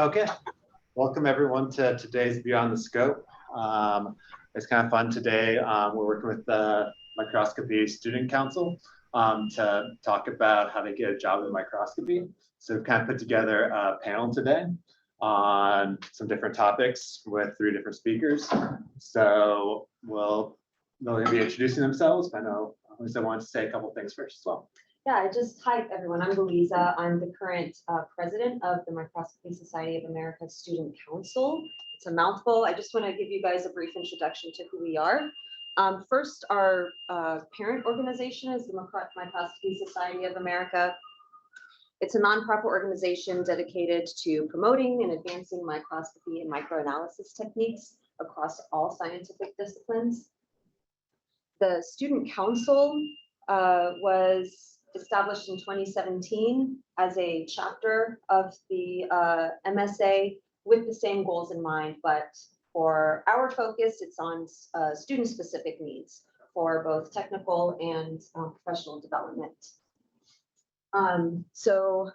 Okay, welcome everyone to today's Beyond the Scope. It's kind of fun today. We're working with the Microscopy Student Council to talk about how to get a job in microscopy. So we've kind of put together a panel today on some different topics with 3 different speakers. So they'll be introducing themselves. I know Lisa wants to say a couple things first as well. Yeah, hi everyone, I'm Louisa. I'm the current president of the Microscopy Society of America Student Council. It's a mouthful. I just want to give you guys a brief introduction to who we are. First, our parent organization is the Microscopy Society of America. It's a nonprofit organization dedicated to promoting and advancing microscopy and microanalysis techniques across all scientific disciplines. The Student Council was established in 2017 as a chapter of the MSA with the same goals in mind, but for our focus, it's on student-specific needs for both technical and professional development. So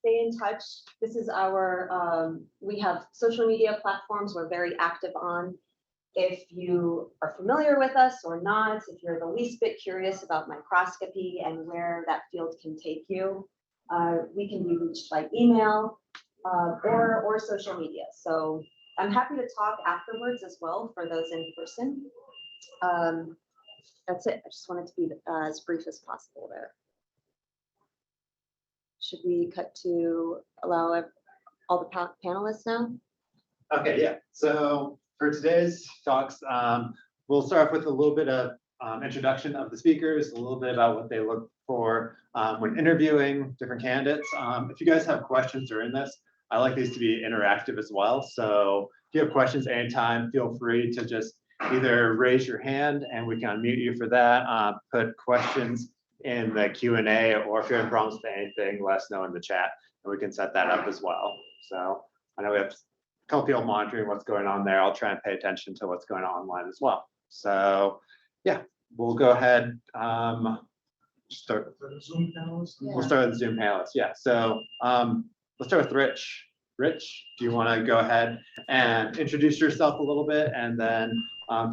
stay in touch. This is our, we have social media platforms we're very active on. If you are familiar with us or not, if you're the least bit curious about microscopy and where that field can take you, we can be reached by email or social media. So I'm happy to talk afterwards as well for those in person. That's it. I just wanted to be as brief as possible there. Should we cut to allow all the panelists now? Okay, yeah. So for today's talks, we'll start off with a little bit of introduction of the speakers, a little bit about what they look for when interviewing different candidates. If you guys have questions during this, I like these to be interactive as well. So if you have questions anytime, feel free to just either raise your hand and we can unmute you for that, put questions in the Q&A, or if you're having problems with anything, let us know in the chat and we can set that up as well. So I know we have a couple people monitoring what's going on there. I'll try and pay attention to what's going on online as well. So yeah, we'll go ahead. Start with the Zoom panelists. Yeah. We'll start with the Zoom panelists. Yeah. So let's start with Rich. Rich, do you want to go ahead and introduce yourself a little bit and then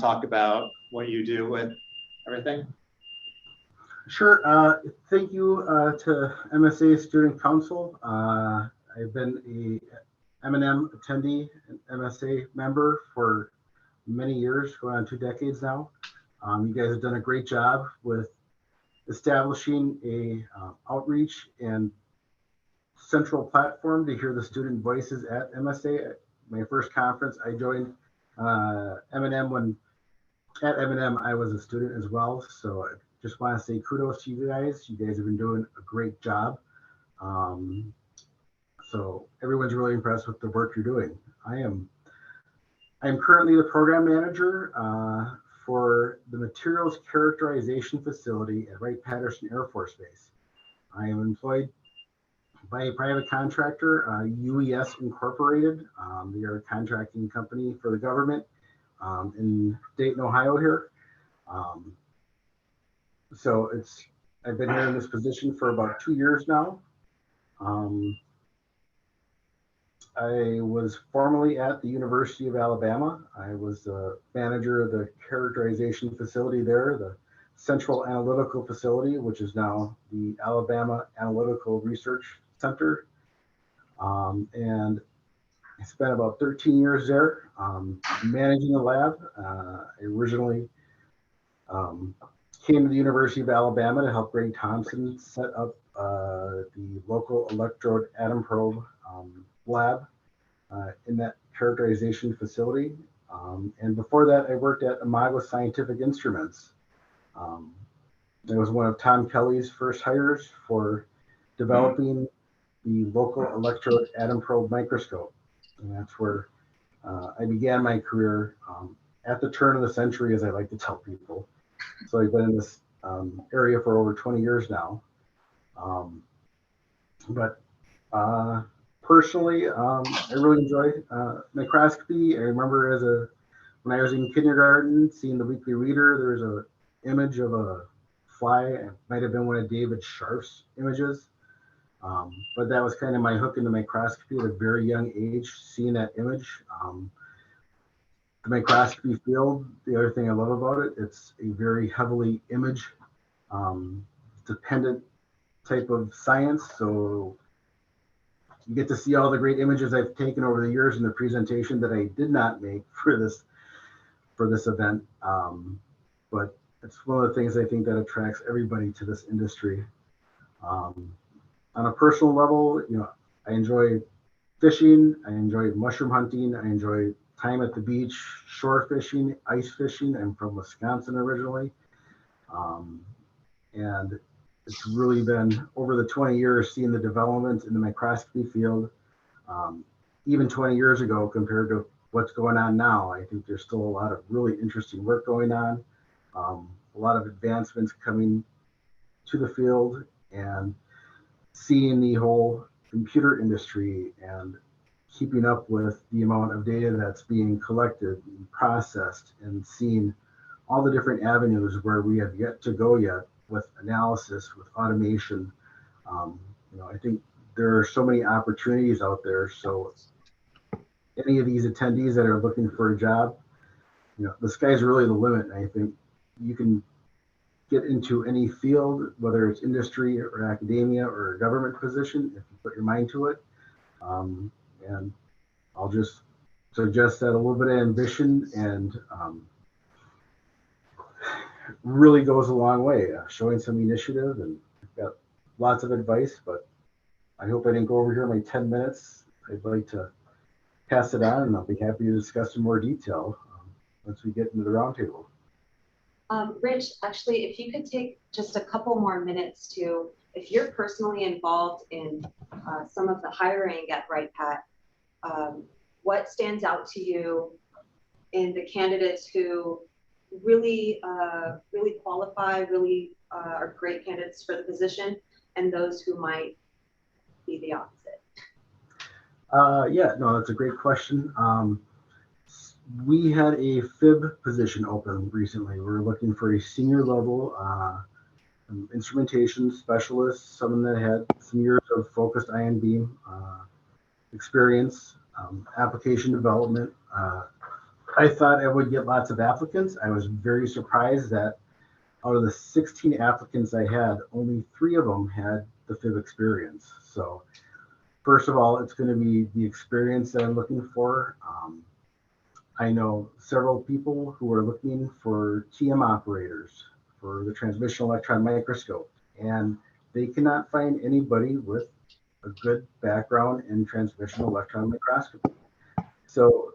talk about what you do with everything? Sure. Thank you to MSA Student Council. I've been a M&M attendee and MSA member for many years, going on 2 decades now. You guys have done a great job with establishing a outreach and central platform to hear the student voices at MSA. At my first conference, I joined M&M when at M&M I was a student as well. So I just want to say kudos to you guys. You guys have been doing a great job. So everyone's really impressed with the work you're doing. I am currently the program manager for the Materials Characterization Facility at Wright-Patterson Air Force Base. I am employed by a private contractor, UES Incorporated. They are a contracting company for the government in Dayton, Ohio here. So I've been here in this position for about 2 years now. I was formerly at the University of Alabama. I was the manager of the characterization facility there, the Central Analytical Facility, which is now the Alabama Analytical Research Center. And I spent about 13 years there managing the lab. I originally came to the University of Alabama to help Greg Thompson set up the local electrode atom probe lab in that characterization facility. And before that, I worked at Imago Scientific Instruments. I was one of Tom Kelly's first hires for developing the local electrode atom probe microscope. And that's where I began my career at the turn of the century, as I like to tell people. So I've been in this area for over 20 years now. Personally, I really enjoy microscopy. I remember when I was in kindergarten, seeing the weekly reader, there was an image of a fly. It might have been one of David Scharf's images. But that was kind of my hook into microscopy at a very young age, seeing that image. The microscopy field, the other thing I love about it, it's a very heavily image dependent type of science. So you get to see all the great images I've taken over the years in the presentation that I did not make for this event. But it's one of the things I think that attracts everybody to this industry. On a personal level, I enjoy fishing, I enjoy mushroom hunting, I enjoy time at the beach, shore fishing, ice fishing. I'm from Wisconsin originally. And it's really been over the 20 years seeing the development in the microscopy field. Even 20 years ago compared to what's going on now, I think there's still a lot of really interesting work going on. A lot of advancements coming to the field, and seeing the whole computer industry and keeping up with the amount of data that's being collected and processed, and seeing all the different avenues where we have yet to go yet with analysis, with automation. I think there are so many opportunities out there. So any of these attendees that are looking for a job, the sky's really the limit. And I think you can get into any field, whether it's industry or academia or a government position, if you put your mind to it. And I'll just suggest that a little bit of ambition and really goes a long way. Showing some initiative, and I've got lots of advice, but I hope I didn't go over here my 10 minutes. I'd like to pass it on, and I'll be happy to discuss in more detail once we get into the roundtable. Rich, actually, if you could take just a couple more minutes to, if you're personally involved in some of the hiring at Wright-Pat, what stands out to you in the candidates who really qualify, really are great candidates for the position, and those who might be the opposite? Yeah, no, that's a great question. We had a FIB position open recently. We were looking for a senior level instrumentation specialist, someone that had some years of focused ion beam experience, application development. I thought I would get lots of applicants. I was very surprised that out of the 16 applicants I had, only 3 of them had the FIB experience. So first of all, it's going to be the experience that I'm looking for. I know several people who are looking for TM operators for the transmission electron microscope, and they cannot find anybody with a good background in transmission electron microscopy. So,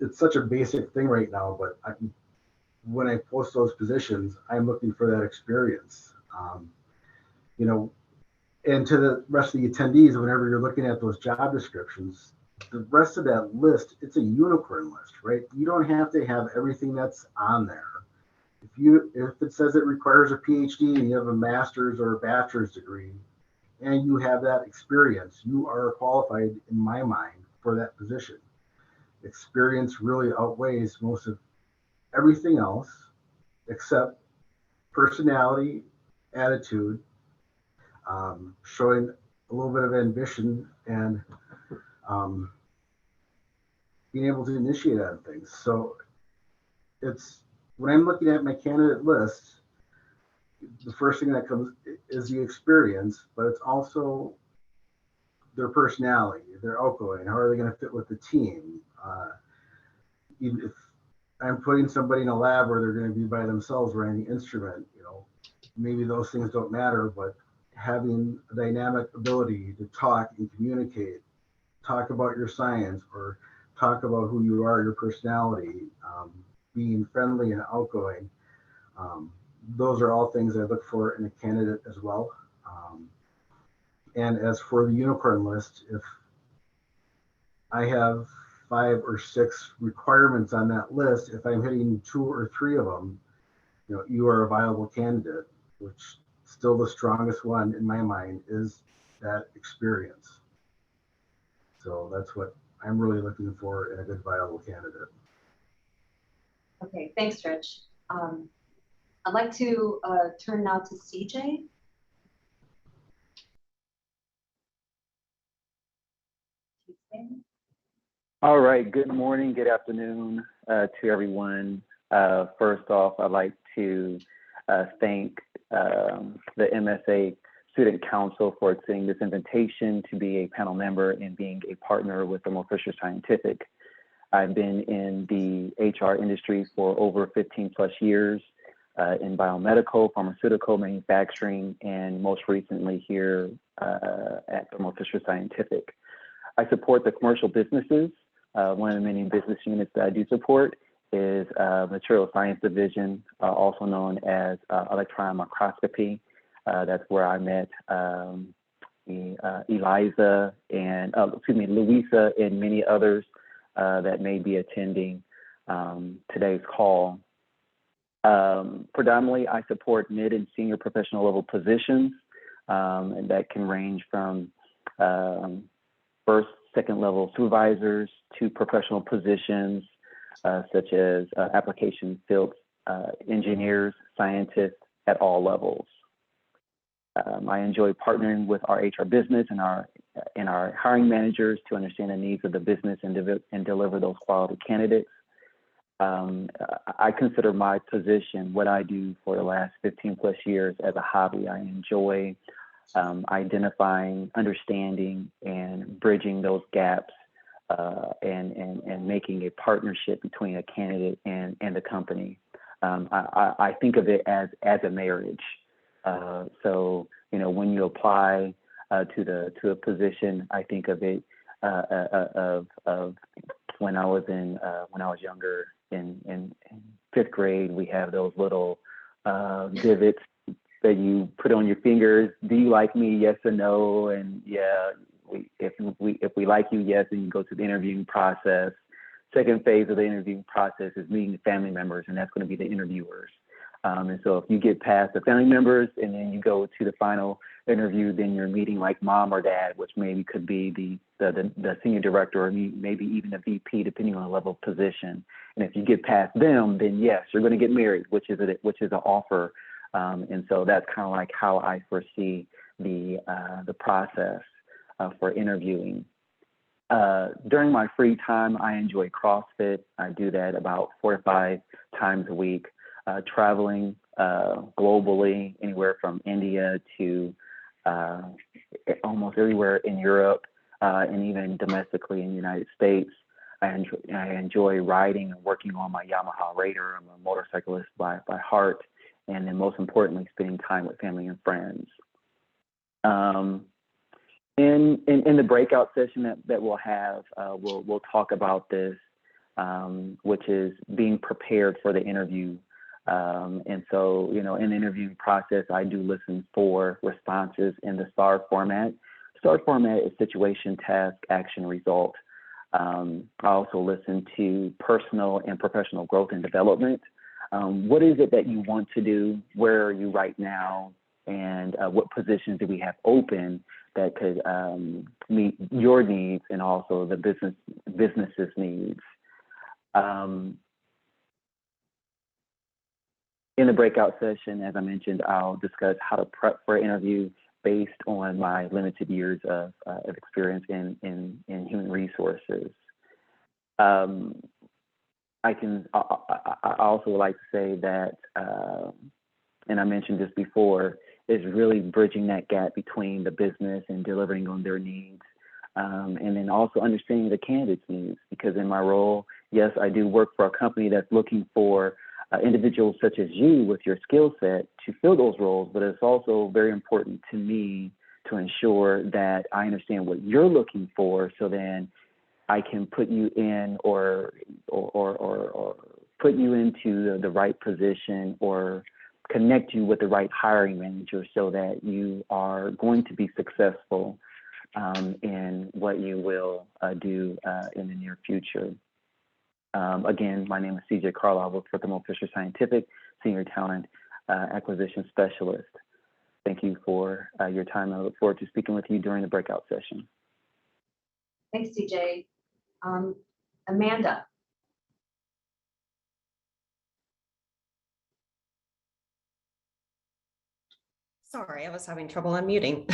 it's such a basic thing right now, but when I post those positions, I'm looking for that experience. And to the rest of the attendees, whenever you're looking at those job descriptions, the rest of that list, it's a unicorn list, right? You don't have to have everything that's on there. If it says it requires a PhD and you have a master's or a bachelor's degree, and you have that experience, you are qualified in my mind for that position. Experience really outweighs most of everything else except personality, attitude, showing a little bit of ambition, and being able to initiate on things. So it's, when I'm looking at my candidate list, the first thing that comes is the experience, but it's also their personality, their outgoing. How are they going to fit with the team? Even if I'm putting somebody in a lab where they're going to be by themselves running the instrument, maybe those things don't matter, but having a dynamic ability to talk and communicate, talk about your science, or talk about who you are, your personality, being friendly and outgoing. Those are all things I look for in a candidate as well. And as for the unicorn list, if I have 5 or 6 requirements on that list, if I'm hitting 2 or 3 of them, you are a viable candidate, which still the strongest one in my mind is that experience. So that's what I'm really looking for in a good viable candidate. Okay, thanks, Rich. I'd like to turn now to CJ. All right, good morning, good afternoon to everyone. First off, I'd like to thank the MSA Student Council for extending this invitation to be a panel member and being a partner with Thermo Fisher Scientific. I've been in the HR industry for over 15 plus years in biomedical, pharmaceutical, manufacturing, and most recently here at Thermo Fisher Scientific. I support the commercial businesses. One of the many business units that I do support is Material Science Division, also known as Electron Microscopy. That's where I met Louisa and many others that may be attending today's call. Predominantly, I support mid and senior professional level positions, and that can range from first, second level supervisors to professional positions such as application field engineers, scientists at all levels. I enjoy partnering with our HR business and our hiring managers to understand the needs of the business and deliver those quality candidates. I consider my position, what I do for the last 15 plus years, as a hobby. I enjoy identifying, understanding, and bridging those gaps and making a partnership between a candidate and the company. I think of it as a marriage. So, you know, when you apply to a position, I think of it of when I was younger in fifth grade. We have those little divots that you put on your fingers. Do you like me? Yes or no? And yeah, if we like you, yes, then you go to the interviewing process. Second phase of the interviewing process is meeting the family members, and that's going to be the interviewers. And so if you get past the family members and then you go to the final interview, then you're meeting like mom or dad, which maybe could be the senior director or maybe even the VP, depending on the level of position. And if you get past them, then yes, you're going to get married, which is an offer. And so that's kind of like how I foresee the process for interviewing. During my free time, I enjoy CrossFit. I do that about 4 to 5 times a week. Traveling globally, anywhere from India to almost everywhere in Europe, and even domestically in the United States. I enjoy riding and working on my Yamaha Raider. I'm a motorcyclist by heart, and then most importantly, spending time with family and friends. In the breakout session that we'll have, we'll talk about this, which is being prepared for the interview. And so, you know, in the interviewing process, I do listen for responses in the STAR format. STAR format is situation, task, action, result. I also listen to personal and professional growth and development. What is it that you want to do? Where are you right now? And what positions do we have open that could meet your needs and also the business's needs? In the breakout session, as I mentioned, I'll discuss how to prep for an interview based on my limited years of experience in human resources. I also would like to say that, and I mentioned this before, is really bridging that gap between the business and delivering on their needs. And then also understanding the candidate's needs, because in my role, yes, I do work for a company that's looking for individuals such as you with your skill set to fill those roles, but it's also very important to me to ensure that I understand what you're looking for, so then I can put you in or put you into the right position or connect you with the right hiring manager so that you are going to be successful in what you will do in the near future. Again, my name is CJ Carlisle. I work for Thermo Fisher Scientific, Senior Talent Acquisition Specialist. Thank you for your time. I look forward to speaking with you during the breakout session. Thanks, CJ. Amanda. Sorry, I was having trouble unmuting.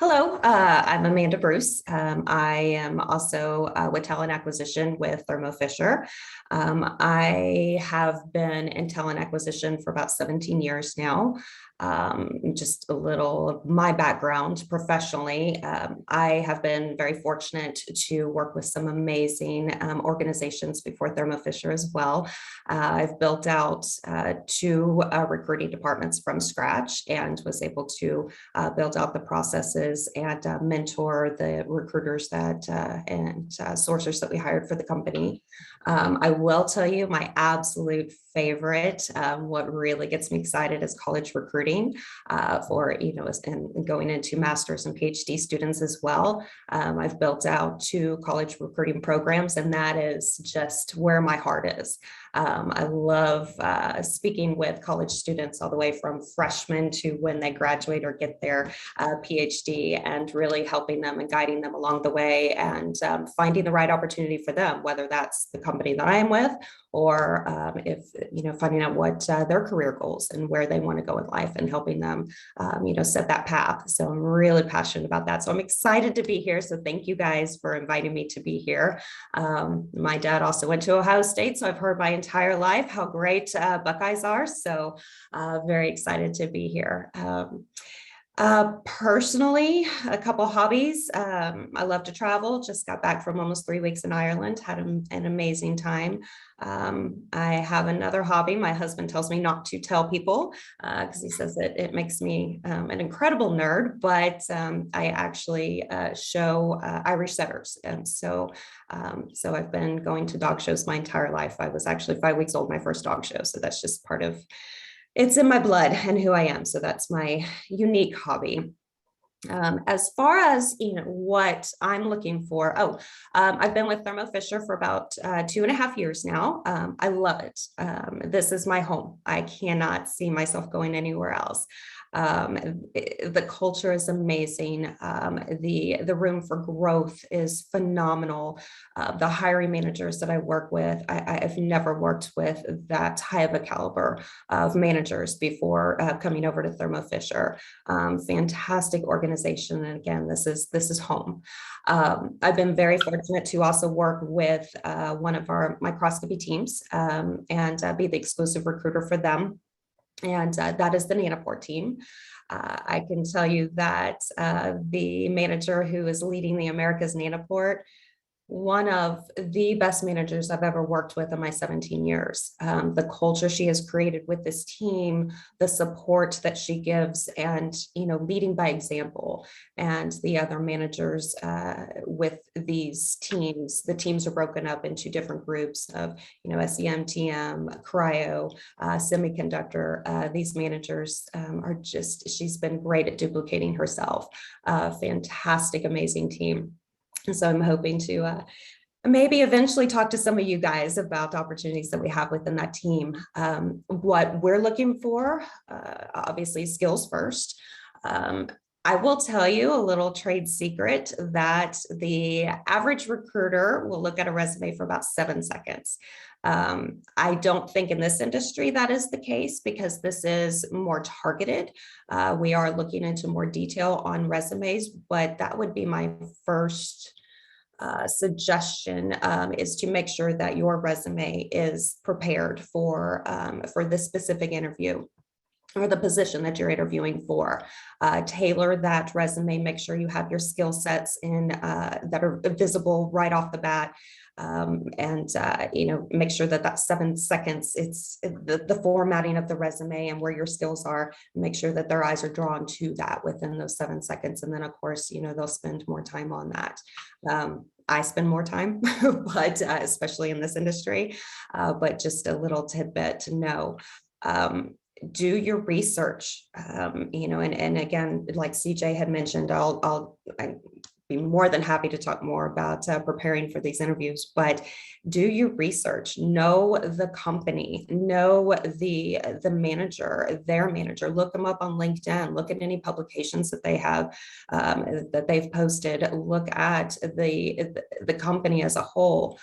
Hello, I'm Amanda Bruce. I am also with talent acquisition with Thermo Fisher. I have been in talent acquisition for about 17 years now. Just a little of my background professionally. I have been very fortunate to work with some amazing organizations before Thermo Fisher as well. I've built out 2 recruiting departments from scratch and was able to build out the processes and mentor the recruiters that and sourcers that we hired for the company. I will tell you my absolute favorite, what really gets me excited is college recruiting for, and going into master's and PhD students as well. I've built out 2 college recruiting programs, and that is just where my heart is. I love speaking with college students all the way from freshmen to when they graduate or get their PhD, and really helping them and guiding them along the way, and finding the right opportunity for them, whether that's the company that I am with, or finding out what their career goals and where they want to go in life, and helping them set that path. So I'm really passionate about that. So I'm excited to be here. So thank you guys for inviting me to be here. My dad also went to Ohio State, so I've heard my entire life how great Buckeyes are. So very excited to be here. Personally, a couple hobbies. I love to travel. Just got back from almost 3 weeks in Ireland, had an amazing time. I have another hobby. My husband tells me not to tell people because he says it makes me an incredible nerd, but I actually show Irish setters. And so I've been going to dog shows my entire life. I was actually 5 weeks old, my first dog show. So that's just part of it's in my blood and who I am. So that's my unique hobby. As far as what I'm looking for, I've been with Thermo Fisher for about 2.5 years now. I love it. This is my home. I cannot see myself going anywhere else. The culture is amazing. The room for growth is phenomenal. The hiring managers that I work with, I've never worked with that high of a caliber of managers before coming over to Thermo Fisher. Fantastic organization. And again, this is home. I've been very fortunate to also work with one of our microscopy teams and be the exclusive recruiter for them. And that is the nanopore team. I can tell you that the manager who is leading the Americas nanopore, one of the best managers I've ever worked with in my 17 years. The culture she has created with this team, the support that she gives, and leading by example. And the other managers with these teams, the teams are broken up into different groups of SEM, TM, cryo, semiconductor. These managers are she's been great at duplicating herself. Fantastic, amazing team. So I'm hoping to maybe eventually talk to some of you guys about opportunities that we have within that team. What we're looking for, obviously skills first. I will tell you a little trade secret that the average recruiter will look at a resume for about 7 seconds. I don't think in this industry that is the case, because this is more targeted. We are looking into more detail on resumes, but that would be my first suggestion, is to make sure that your resume is prepared for this specific interview or the position that you're interviewing for. Tailor that resume, make sure you have your skill sets in that are visible right off the bat. Make sure that 7 seconds, it's the formatting of the resume and where your skills are, make sure that their eyes are drawn to that within those 7 seconds. And then of course, they'll spend more time on that. I spend more time, but especially in this industry, but just a little tidbit to know. Do your research, and again, like CJ had mentioned, I'd be more than happy to talk more about preparing for these interviews, but do your research, know the company, know the manager, their manager, look them up on LinkedIn, look at any publications that they have, that they've posted, look at the company as a whole,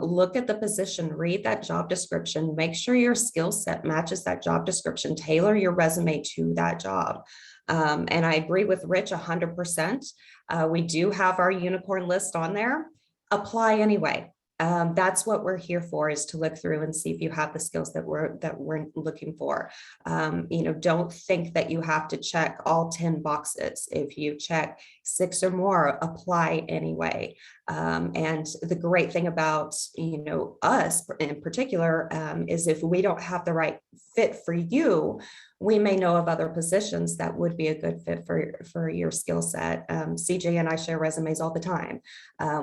look at the position, read that job description, make sure your skill set matches that job description, tailor your resume to that job. And I agree with Rich 100%. We do have our unicorn list on there. Apply anyway. That's what we're here for, is to look through and see if you have the skills that we're looking for. Don't think that you have to check all 10 boxes. If you check 6 or more, apply anyway. And the great thing about us in particular is if we don't have the right fit for you, we may know of other positions that would be a good fit for your skill set. CJ and I share resumes all the time.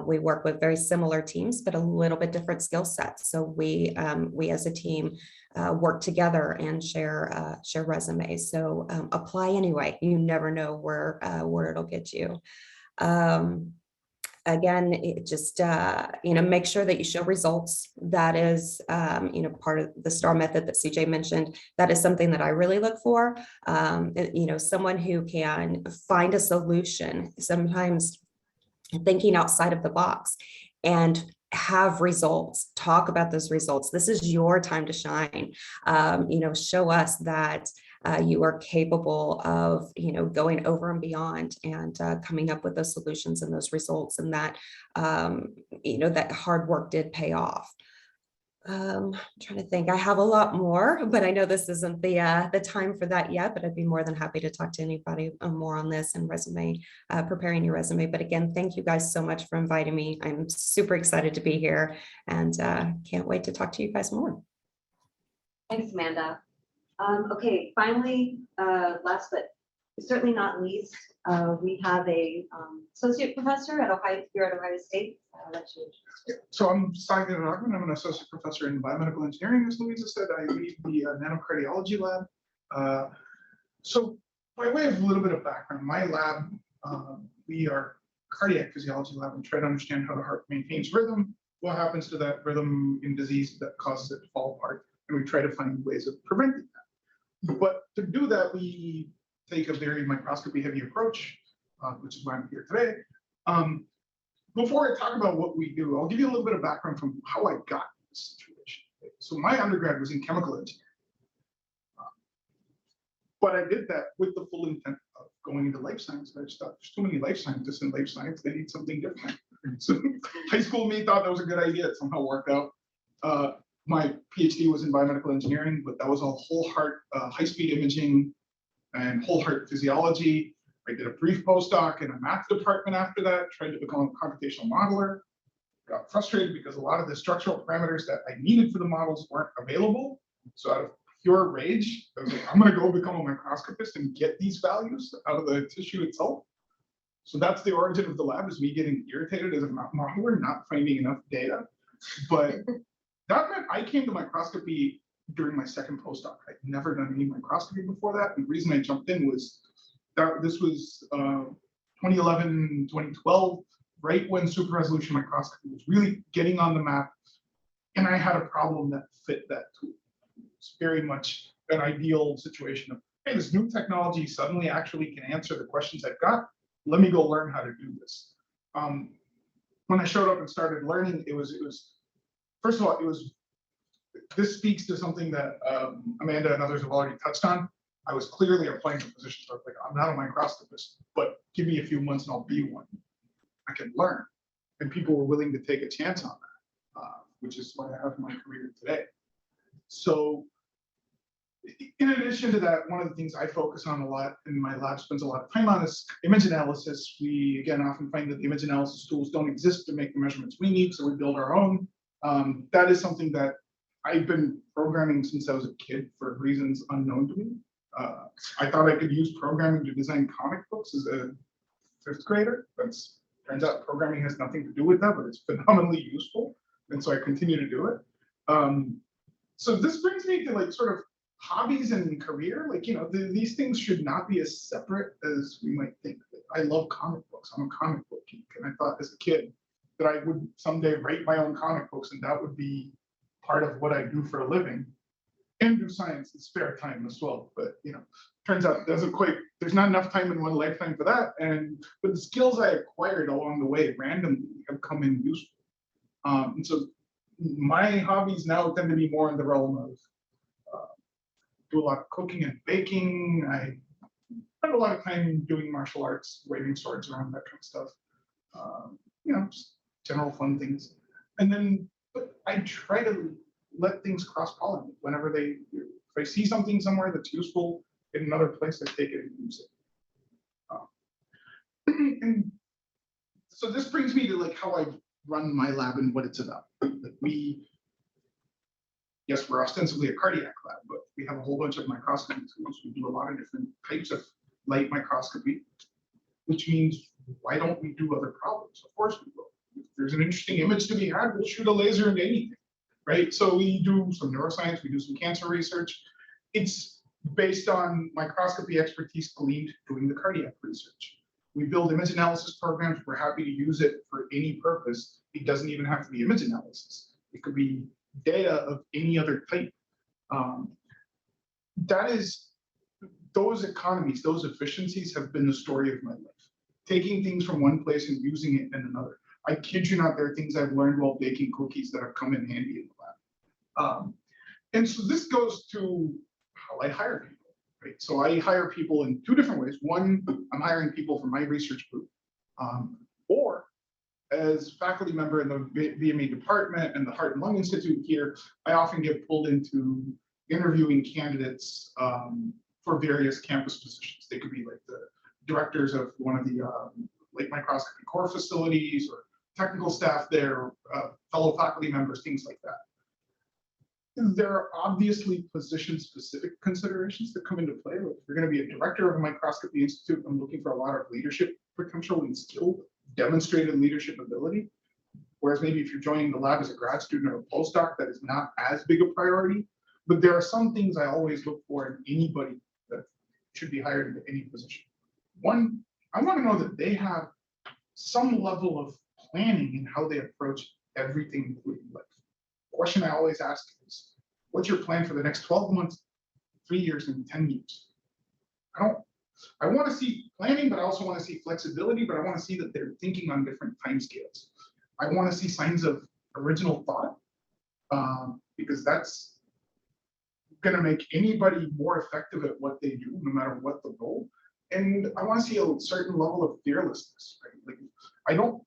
We work with very similar teams, but a little bit different skill sets. So we as a team work together and share resumes. So apply anyway. You never know where it'll get you. Again, it just, make sure that you show results. That is, part of the STAR method that CJ mentioned. That is something that I really look for. Someone who can find a solution, sometimes thinking outside of the box, and have results, talk about those results. This is your time to shine. Show us that you are capable of, going over and beyond and coming up with those solutions and those results, and that, that hard work did pay off. I'm trying to think. I have a lot more, but I know this isn't the time for that yet, but I'd be more than happy to talk to anybody more on this and preparing your resume. But again, thank you guys so much for inviting me. I'm super excited to be here and can't wait to talk to you guys more. Thanks, Amanda. Okay, finally, last but certainly not least, we have a associate professor at Ohio State. So I'm Msa Job Board. I'm an associate professor in biomedical engineering, as Louisa said. I lead the nanocardiology lab. So by way of a little bit of background, my lab, we are cardiac physiology lab and try to understand how the heart maintains rhythm, what happens to that rhythm in disease that causes it to fall apart, and we try to find ways of preventing that. But to do that, we take a very microscopy heavy approach, which is why I'm here today. Before I talk about what we do, I'll give you a little bit of background from how I got in this situation. So my undergrad was in chemical engineering. But I did that with the full intent of going into life science. I just thought there's too many life scientists in life science, they need something different. So high school me thought that was a good idea. It somehow worked out. My PhD was in biomedical engineering, but that was all whole heart, high-speed imaging and whole heart physiology. I did a brief postdoc in a math department after that, tried to become a computational modeler. Got frustrated because a lot of the structural parameters that I needed for the models weren't available. So out of pure rage, I was like, I'm going to go become a microscopist and get these values out of the tissue itself. So that's the origin of the lab, is me getting irritated as a modeler, not finding enough data. But that meant I came to microscopy during my second postdoc. I'd never done any microscopy before that. And the reason I jumped in was that this was 2011, 2012, right when super resolution microscopy was really getting on the map. And I had a problem that fit that tool. It's very much an ideal situation of, hey, this new technology suddenly actually can answer the questions I've got. Let me go learn how to do this. When I showed up and started learning, it was first of all, this speaks to something that Amanda and others have already touched on. I was clearly applying for positions. I was like, I'm not a microscopist, but give me a few months and I'll be one. I can learn. And people were willing to take a chance on that, which is why I have my career today. So in addition to that, one of the things I focus on a lot and my lab spends a lot of time on is image analysis. We, again, often find that the image analysis tools don't exist to make the measurements we need, so we build our own. That is something that I've been programming since I was a kid for reasons unknown to me. I thought I could use programming to design comic books as a fifth grader. Turns out programming has nothing to do with that, but it's phenomenally useful. And so I continue to do it. So this brings me to like sort of hobbies and career. Like, these things should not be as separate as we might think. I love comic books. I'm a comic book geek. And I thought as a kid that I would someday write my own comic books and that would be part of what I do for a living. And do science in spare time as well. But turns out there's not enough time in one lifetime for that. But the skills I acquired along the way randomly have come in useful. And so my hobbies now tend to be more in the realm of do a lot of cooking and baking. I spend a lot of time doing martial arts, waving swords around, that kind of stuff. You know, just general fun things. And then but I try to let things cross-pollinate whenever if I see something somewhere that's useful in another place, I take it and use it. And so this brings me to like how I run my lab and what it's about. Like yes, we're ostensibly a cardiac lab, but we have a whole bunch of microscopy tools. We do a lot of different types of light microscopy, which means why don't we do other problems? Of course we will. If there's an interesting image to be had, we'll shoot a laser into anything, right? So we do some neuroscience, we do some cancer research. It's based on microscopy expertise gleaned doing the cardiac research. We build image analysis programs. We're happy to use it for any purpose. It doesn't even have to be image analysis. It could be data of any other type. Those economies, those efficiencies have been the story of my life. Taking things from one place and using it in another. I kid you not, there are things I've learned while baking cookies that have come in handy in the lab. And so this goes to how I hire people, right? So I hire people in two different ways. One, I'm hiring people for my research group, or as faculty member in the VME department and the Heart and Lung Institute here, I often get pulled into interviewing candidates for various campus positions. They could be like the directors of one of the light microscopy core facilities or technical staff there, fellow faculty members, things like that. There are obviously position-specific considerations that come into play. If you're going to be a director of a microscopy institute, I'm looking for a lot of leadership potential and skill, demonstrated leadership ability. Whereas maybe if you're joining the lab as a grad student or a postdoc, that is not as big a priority. But there are some things I always look for in anybody that should be hired into any position. One, I want to know that they have some level of planning in how they approach everything, including life. The question I always ask is, what's your plan for the next 12 months, 3 years, and 10 years? I want to see planning, but I also want to see flexibility, but I want to see that they're thinking on different timescales. I want to see signs of original thought, because that's going to make anybody more effective at what they do, no matter what the role. And I want to see a certain level of fearlessness, right? Like I don't,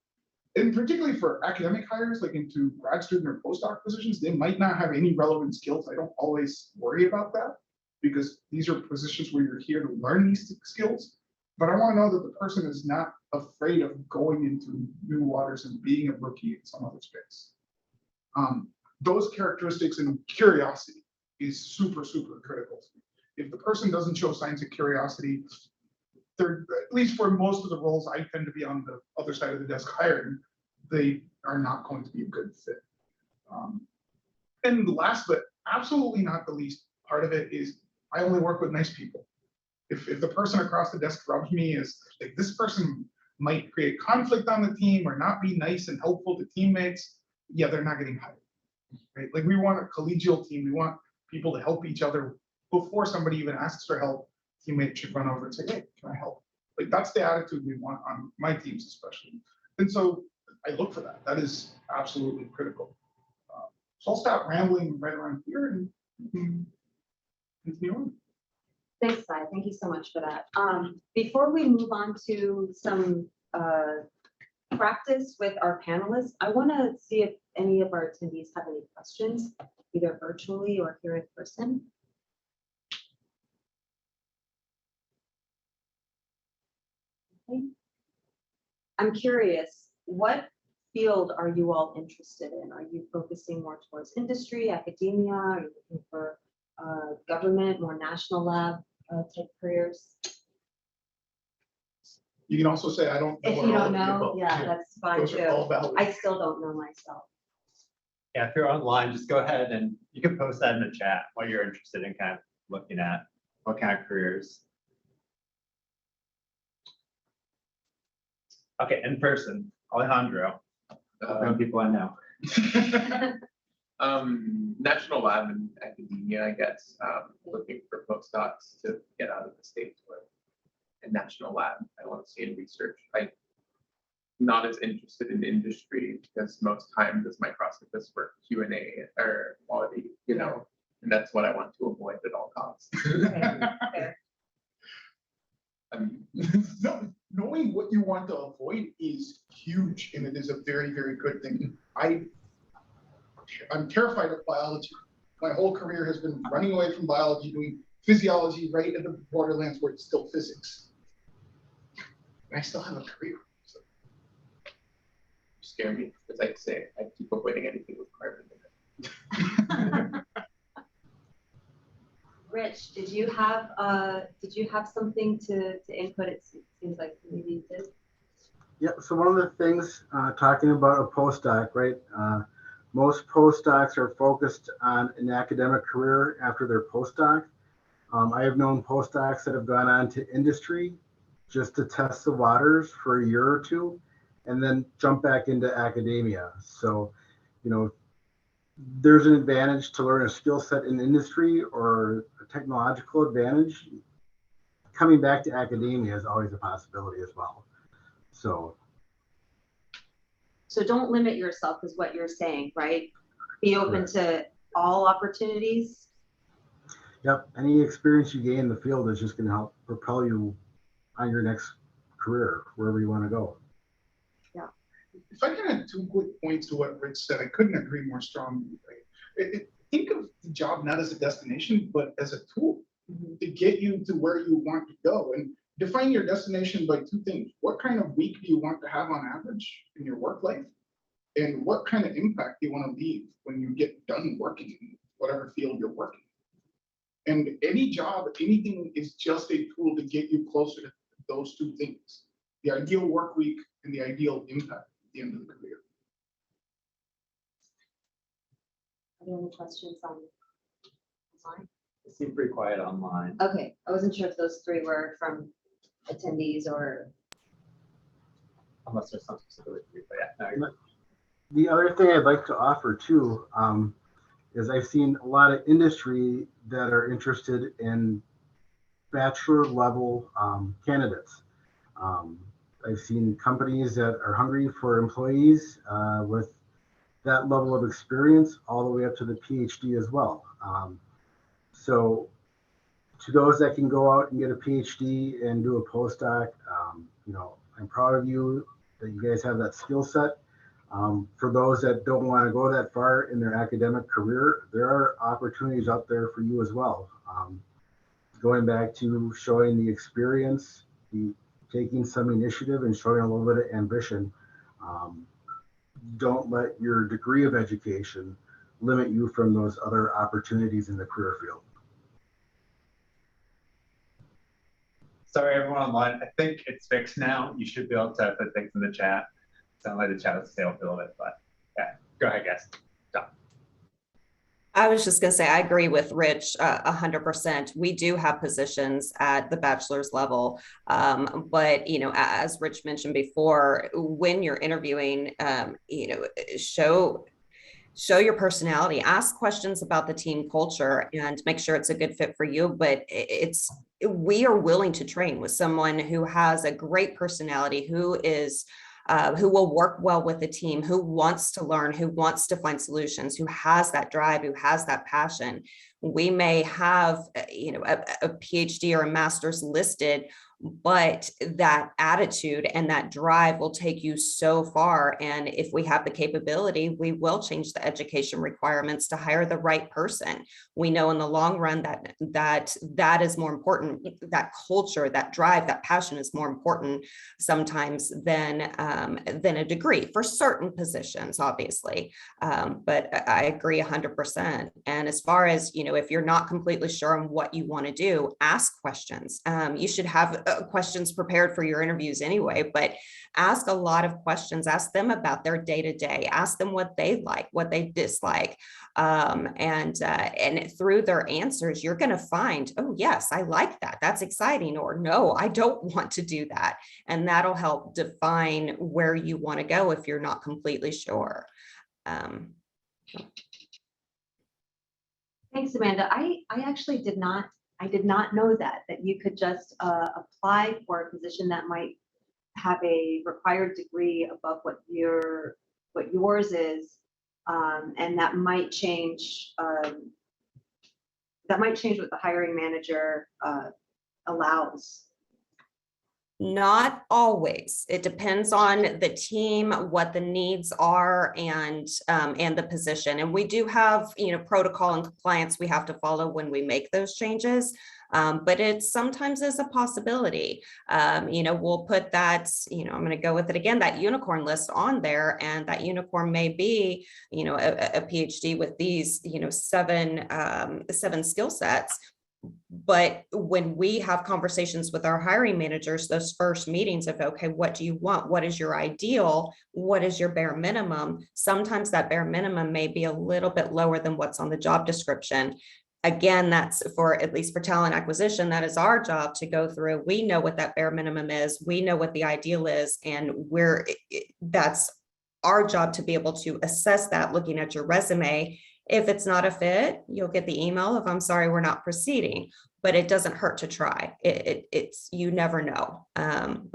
and particularly for academic hires, like into grad student or postdoc positions, they might not have any relevant skills. I don't always worry about that because these are positions where you're here to learn these skills. But I want to know that the person is not afraid of going into new waters and being a rookie in some other space. Those characteristics and curiosity is super, super critical. If the person doesn't show signs of curiosity, they're, at least for most of the roles I tend to be on the other side of the desk hiring, they are not going to be a good fit. And last, but absolutely not the least part of it is I only work with nice people. If the person across the desk rubs me as like this person might create conflict on the team or not be nice and helpful to teammates, yeah, they're not getting hired. Right? Like we want a collegial team. We want people to help each other before somebody even asks for help. Teammate should run over and say, "Hey, can I help?" Like that's the attitude we want on my teams, especially. And so I look for that. That is absolutely critical. So I'll stop rambling right around here and continue on. Thanks, Sai. Thank you so much for that. Before we move on to some practice with our panelists, I want to see if any of our attendees have any questions, either virtually or here in person. Okay. I'm curious, what field are you all interested in? Are you focusing more towards industry, academia? Are you looking for government, more national lab type careers? You can also say, I don't know. If you don't know, yeah, that's fine Those are all too. valid. I still don't know myself. Yeah, if you're online, just go ahead and you can post that in the chat what you're interested in kind of looking at, what kind of careers. Okay, in person, Alejandro, people I know. National lab and academia, I guess, looking for postdocs to get out of the States with a national lab. I want to see in research. I'm not as interested in industry because most times as microscopists work Q&A or quality, you know, and that's what I want to avoid at all costs. Okay, fair. Knowing what you want to avoid is huge, and it is a very, very good thing. I'm terrified of biology. My whole career has been running away from biology, doing physiology right at the borderlands where it's still physics. And I still have a career. So. You scare me, because I say I keep avoiding anything with carbon in it. Rich, did you have something to input? It seems like maybe you did. Yeah, so one of the things, talking about a postdoc, right? Most postdocs are focused on an academic career after their postdoc. I have known postdocs that have gone on to industry just to test the waters for a year or two and then jump back into academia. So, you know, there's an advantage to learn a skill set in industry or a technological advantage. Coming back to academia is always a possibility as well. So don't limit yourself is what you're saying, right? Be open to all opportunities. Yep, any experience you gain in the field is just going to help propel you on your next career, wherever you want to go. Yeah. If I can add 2 quick points to what Rich said, I couldn't agree more strongly. Right? Think of the job not as a destination, but as a tool to get you to where you want to go. And define your destination by 2 things. What kind of week do you want to have on average in your work life? And what kind of impact do you want to leave when you get done working in whatever field you're working? And any job, anything is just a tool to get you closer to those 2 things. The ideal work week and the ideal impact at the end of the career. Are there any questions online? It seemed pretty quiet online. Okay, I wasn't sure if those 3 were from attendees or. Unless there's something specific, but yeah. No, The other thing I'd like to offer too, is I've seen a lot of industry that are interested in bachelor level candidates. I've seen companies that are hungry for employees with that level of experience all the way up to the PhD as well. So to those that can go out and get a PhD and do a postdoc, you know, I'm proud of you that you guys have that skill set. For those that don't want to go that far in their academic career, there are opportunities out there for you as well. Going back to showing the experience, taking some initiative and showing a little bit of ambition. Don't let your degree of education limit you from those other opportunities in the career field. sorry, everyone online. I think it's fixed now. You should be able to put things in the chat. Sound like the chat is stale a little bit, but yeah, go ahead, guys. Done. I was just going to say, I agree with Rich 100%. We do have positions at the bachelor's level. But, you know, as Rich mentioned before, when you're interviewing, you know, show your personality, ask questions about the team culture and make sure it's a good fit for you. But we are willing to train with someone who has a great personality, who will work well with the team, who wants to learn, who wants to find solutions, who has that drive, who has that passion. We may have, you know, a PhD or a master's listed, but that attitude and that drive will take you so far. And if we have the capability, we will change the education requirements to hire the right person. We know in the long run that is more important. That culture, that drive, that passion is more important sometimes than a degree for certain positions, obviously. But I agree 100%. And as far as, you know, if you're not completely sure on what you want to do, ask questions. You should have questions prepared for your interviews anyway, but ask a lot of questions. Ask them about their day-to-day. Ask them what they like, what they dislike. And through their answers, you're going to find, oh, yes, I like that. That's exciting. Or no, I don't want to do that. And that'll help define where you want to go if you're not completely sure. Thanks, Amanda. I actually did not know that you could just apply for a position that might have a required degree above what yours is, and that might change what the hiring manager allows. Not always. It depends on the team, what the needs are, and the position. And we do have, protocol and compliance we have to follow when we make those changes. But it sometimes is a possibility. We'll put that, I'm going to go with it again, that unicorn list on there, and that unicorn may be, a PhD with these, seven skill sets. But when we have conversations with our hiring managers, those first meetings of, okay, what do you want? What is your ideal? What is your bare minimum? Sometimes that bare minimum may be a little bit lower than what's on the job description. Again, that's for, at least for talent acquisition, that is our job to go through. We know what that bare minimum is. We know what the ideal is, and that's our job to be able to assess that looking at your resume. If it's not a fit, you'll get the email of, I'm sorry, we're not proceeding, but it doesn't hurt to try. It's, you never know.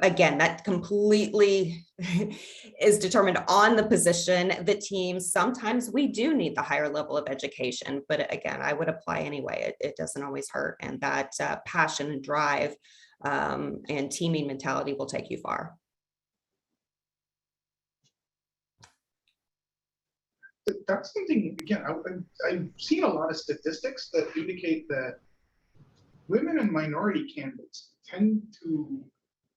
Again, that completely is determined on the position, the team. Sometimes we do need the higher level of education, but again, I would apply anyway. It doesn't always hurt. And that passion and drive and teaming mentality will take you far. That's something, again, I've seen a lot of statistics that indicate that women and minority candidates tend to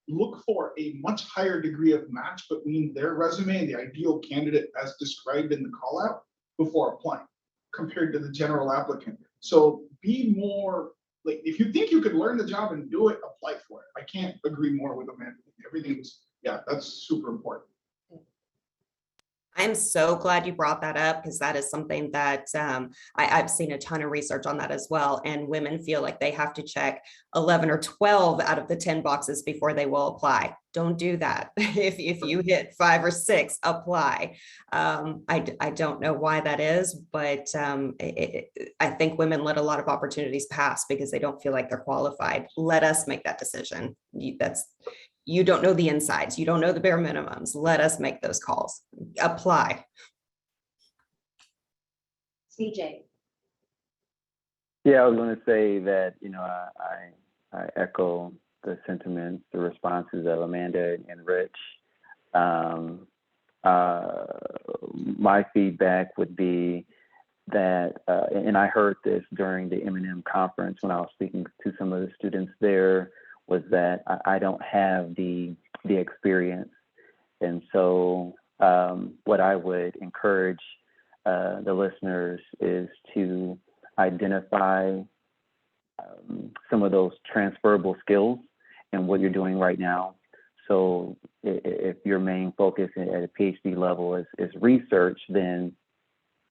look for a much higher degree of match between their resume and the ideal candidate as described in the call out before applying compared to the general applicant. So be more, like, if you think you could learn the job and do it, apply for it. I can't agree more with Amanda. Everything's, yeah, that's super important. I'm so glad you brought that up, because that is something that I've seen a ton of research on that as well. And women feel like they have to check 11 or 12 out of the 10 boxes before they will apply. Don't do that. If you hit 5 or 6, apply. I don't know why that is, but I think women let a lot of opportunities pass because they don't feel like they're qualified. Let us make that decision. You don't know the insides. You don't know the bare minimums. Let us make those calls. Apply. CJ. Yeah, I was going to say that, I echo the sentiments, the responses of Amanda and Rich. My feedback would be that, and I heard this during the M&M conference when I was speaking to some of the students there, was that I don't have the experience. And so what I would encourage the listeners is to identify some of those transferable skills and what you're doing right now. So if your main focus at a PhD level is research, then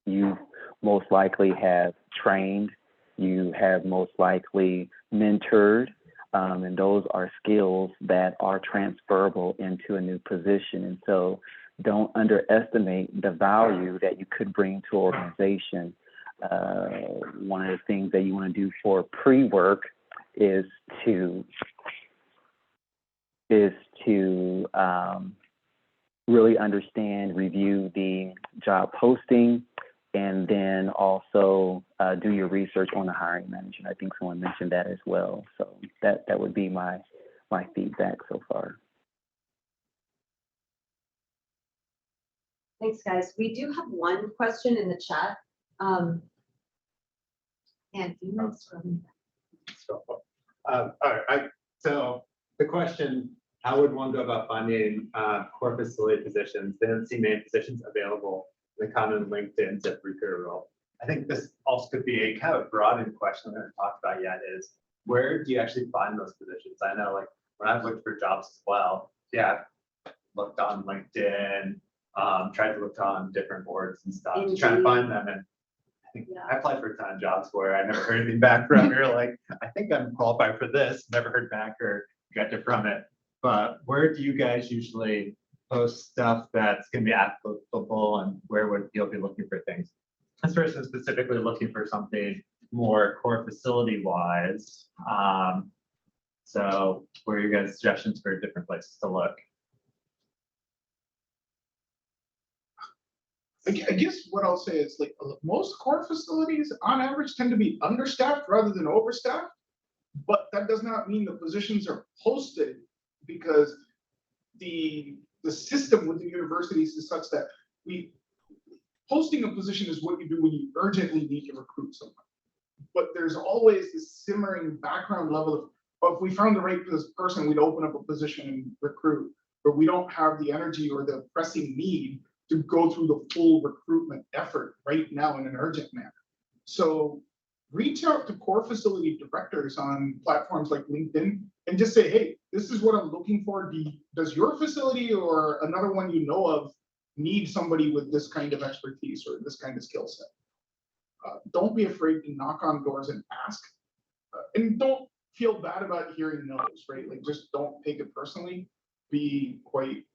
you most likely have trained, you have most likely mentored, and those are skills that are transferable into a new position. And so don't underestimate the value that you could bring to an organization. One of the things that you want to do for pre-work is to really understand, review the job posting, and then also do your research on the hiring manager. I think someone mentioned that as well. So that would be my feedback so far. Thanks, guys. We do have one question in the chat. And all right. So the question, how would one go about finding core facility positions? They don't see many positions available in the common LinkedIn ZipRecruiter role. I think this also could be a kind of broadened question we haven't talked about yet, is where do you actually find those positions? I know, like, when I've looked for jobs as well, yeah, I've looked on LinkedIn, tried to look on different boards and stuff to try to find them. And I think I applied for a ton of jobs where I never heard anything back from. You're like, I think I'm qualified for this, never heard back or got it from it. But where do you guys usually post stuff that's going to be applicable, and where would you'll be looking for things? This person is specifically looking for something more core facility wise. So what are your guys' suggestions for different places to look? I guess what I'll say is, like, most core facilities on average tend to be understaffed rather than overstaffed, but that does not mean the positions are posted because the system with the universities is such that posting a position is what you do when you urgently need to recruit someone. But there's always this simmering background level of if we found the right person, we'd open up a position and recruit, but we don't have the energy or the pressing need to go through the full recruitment effort right now in an urgent manner. So reach out to core facility directors on platforms like LinkedIn and just say, hey, this is what I'm looking for. Does your facility or another one you know of need somebody with this kind of expertise or this kind of skill set? Don't be afraid to knock on doors and ask. And don't feel bad about hearing no's, right? Like, just don't take it personally. Be quite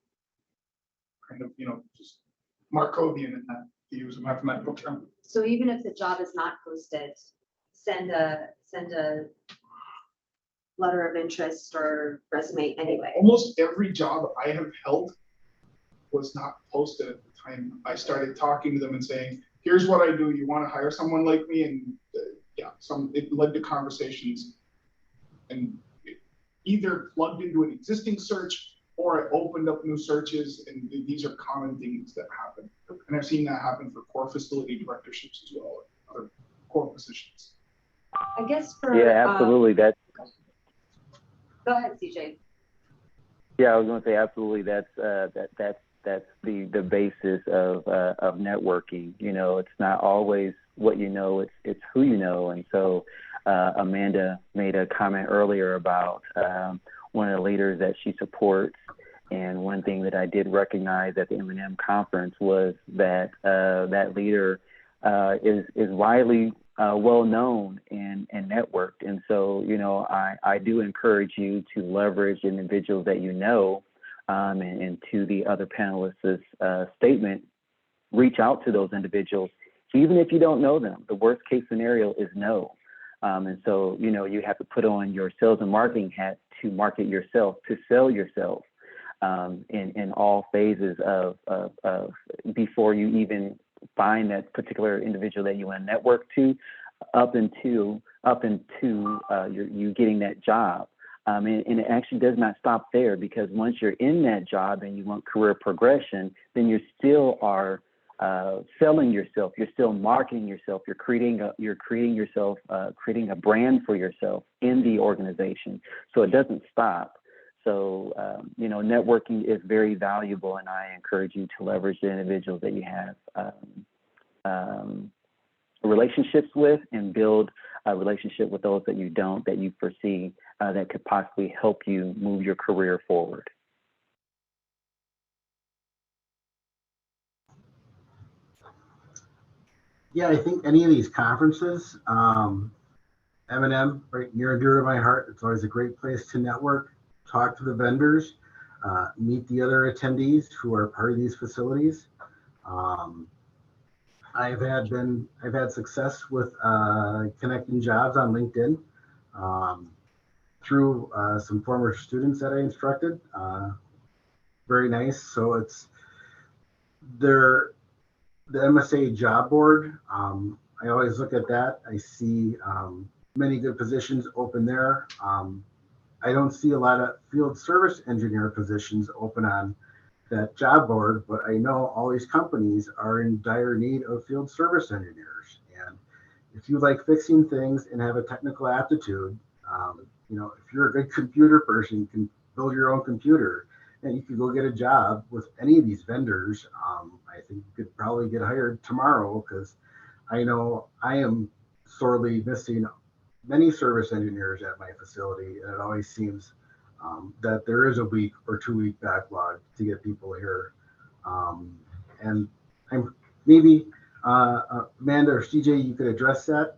kind of, just Markovian in that, to use a mathematical term. So even if the job is not posted, send a letter of interest or resume anyway. Almost every job I have held was not posted at the time I started talking to them and saying, here's what I do. You want to hire someone like me? And it led to conversations, and it either plugged into an existing search or I opened up new searches, and these are common things that happen. And I've seen that happen for core facility directorships as well, other core positions. I guess for Yeah, absolutely. go ahead, CJ. Yeah, I was going to say absolutely. That's the basis of networking. It's not always what you know; it's who you know. And so, Amanda made a comment earlier about one of the leaders that she supports, and one thing that I did recognize at the M&M conference was that that leader is widely well known and networked. And so, I do encourage you to leverage individuals that you know. And to the other panelists' statement, reach out to those individuals, even if you don't know them. The worst case scenario is no. And so, you have to put on your sales and marketing hat to market yourself, to sell yourself in all phases of before you even find that particular individual that you want to network to, up into you getting that job. And it actually does not stop there, because once you're in that job and you want career progression, then you still are selling yourself. You're still marketing yourself. You're creating a brand for yourself in the organization. So it doesn't stop. So, networking is very valuable, and I encourage you to leverage the individuals that you have relationships with, and build a relationship with those that you don't, that you foresee that could possibly help you move your career forward. Yeah, I think any of these conferences, M&M, right near and dear to my heart. It's always a great place to network, talk to the vendors, meet the other attendees who are part of these facilities. I've had success with connecting jobs on LinkedIn through some former students that I instructed. Very nice. So it's the Msa Job Board. I always look at that. I see many good positions open there. I don't see a lot of field service engineer positions open on that job board, but I know all these companies are in dire need of field service engineers. And if you like fixing things and have a technical aptitude, if you're a good computer person, you can build your own computer, and you could go get a job with any of these vendors. I think you could probably get hired tomorrow, because I know I am sorely missing many service engineers at my facility, and it always seems that there is a week or 2 week backlog to get people here. And I'm maybe Amanda or CJ, you could address that.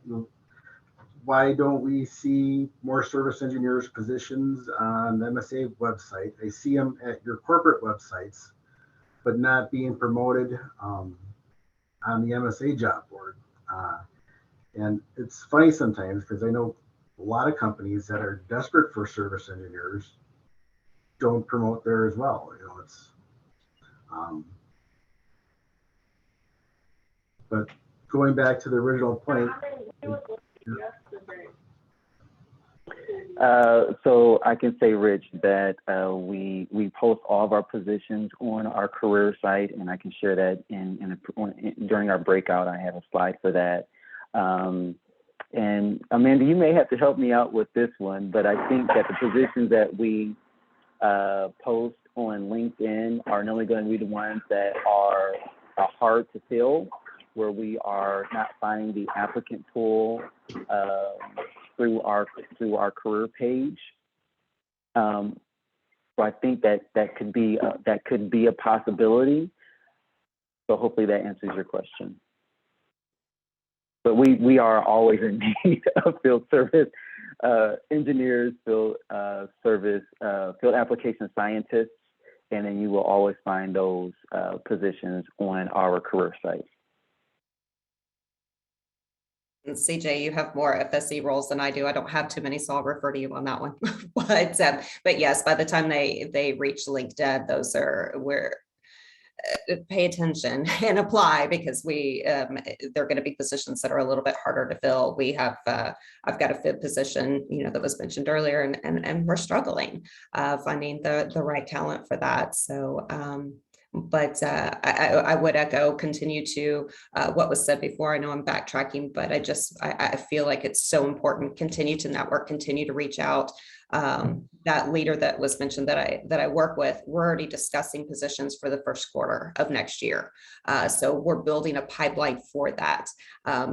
Why don't we see more service engineers positions on the MSA website? I see them at your corporate websites, but not being promoted on the MSA job board. And it's funny sometimes, because I know a lot of companies that are desperate for service engineers don't promote there as well. It's but going back to the original point, So I can say, Rich, that we post all of our positions on our career site, and I can share that during our breakout. I have a slide for that. And Amanda, you may have to help me out with this one, but I think that the positions that we post on LinkedIn are normally going to be the ones that are hard to fill, where we are not finding the applicant pool through our career page. So I think that could be a possibility. So hopefully that answers your question. But we are always in need of field service engineers, field application scientists, and then you will always find those positions on our career site. And CJ, you have more FSE roles than I do. I don't have too many, so I'll refer to you on that one. But yes, by the time they reach LinkedIn, those are where pay attention and apply, because they're going to be positions that are a little bit harder to fill. We have I've got a FIB position, that was mentioned earlier, and we're struggling finding the right talent for that. So but I would echo, continue to what was said before. I know I'm backtracking, but I feel like it's so important. Continue to network, continue to reach out. That leader that was mentioned that I work with, we're already discussing positions for the first quarter of next year. So we're building a pipeline for that.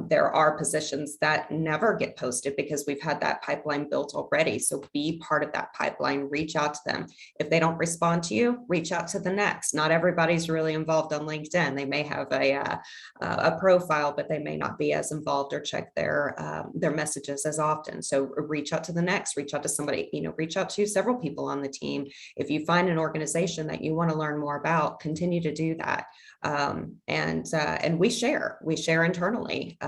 There are positions that never get posted because we've had that pipeline built already. So be part of that pipeline, reach out to them. If they don't respond to you, reach out to the next. Not everybody's really involved on LinkedIn. They may have a profile, but they may not be as involved or check their messages as often. So reach out to the next, reach out to somebody, reach out to several people on the team. If you find an organization that you want to learn more about, continue to do that. And we share internally.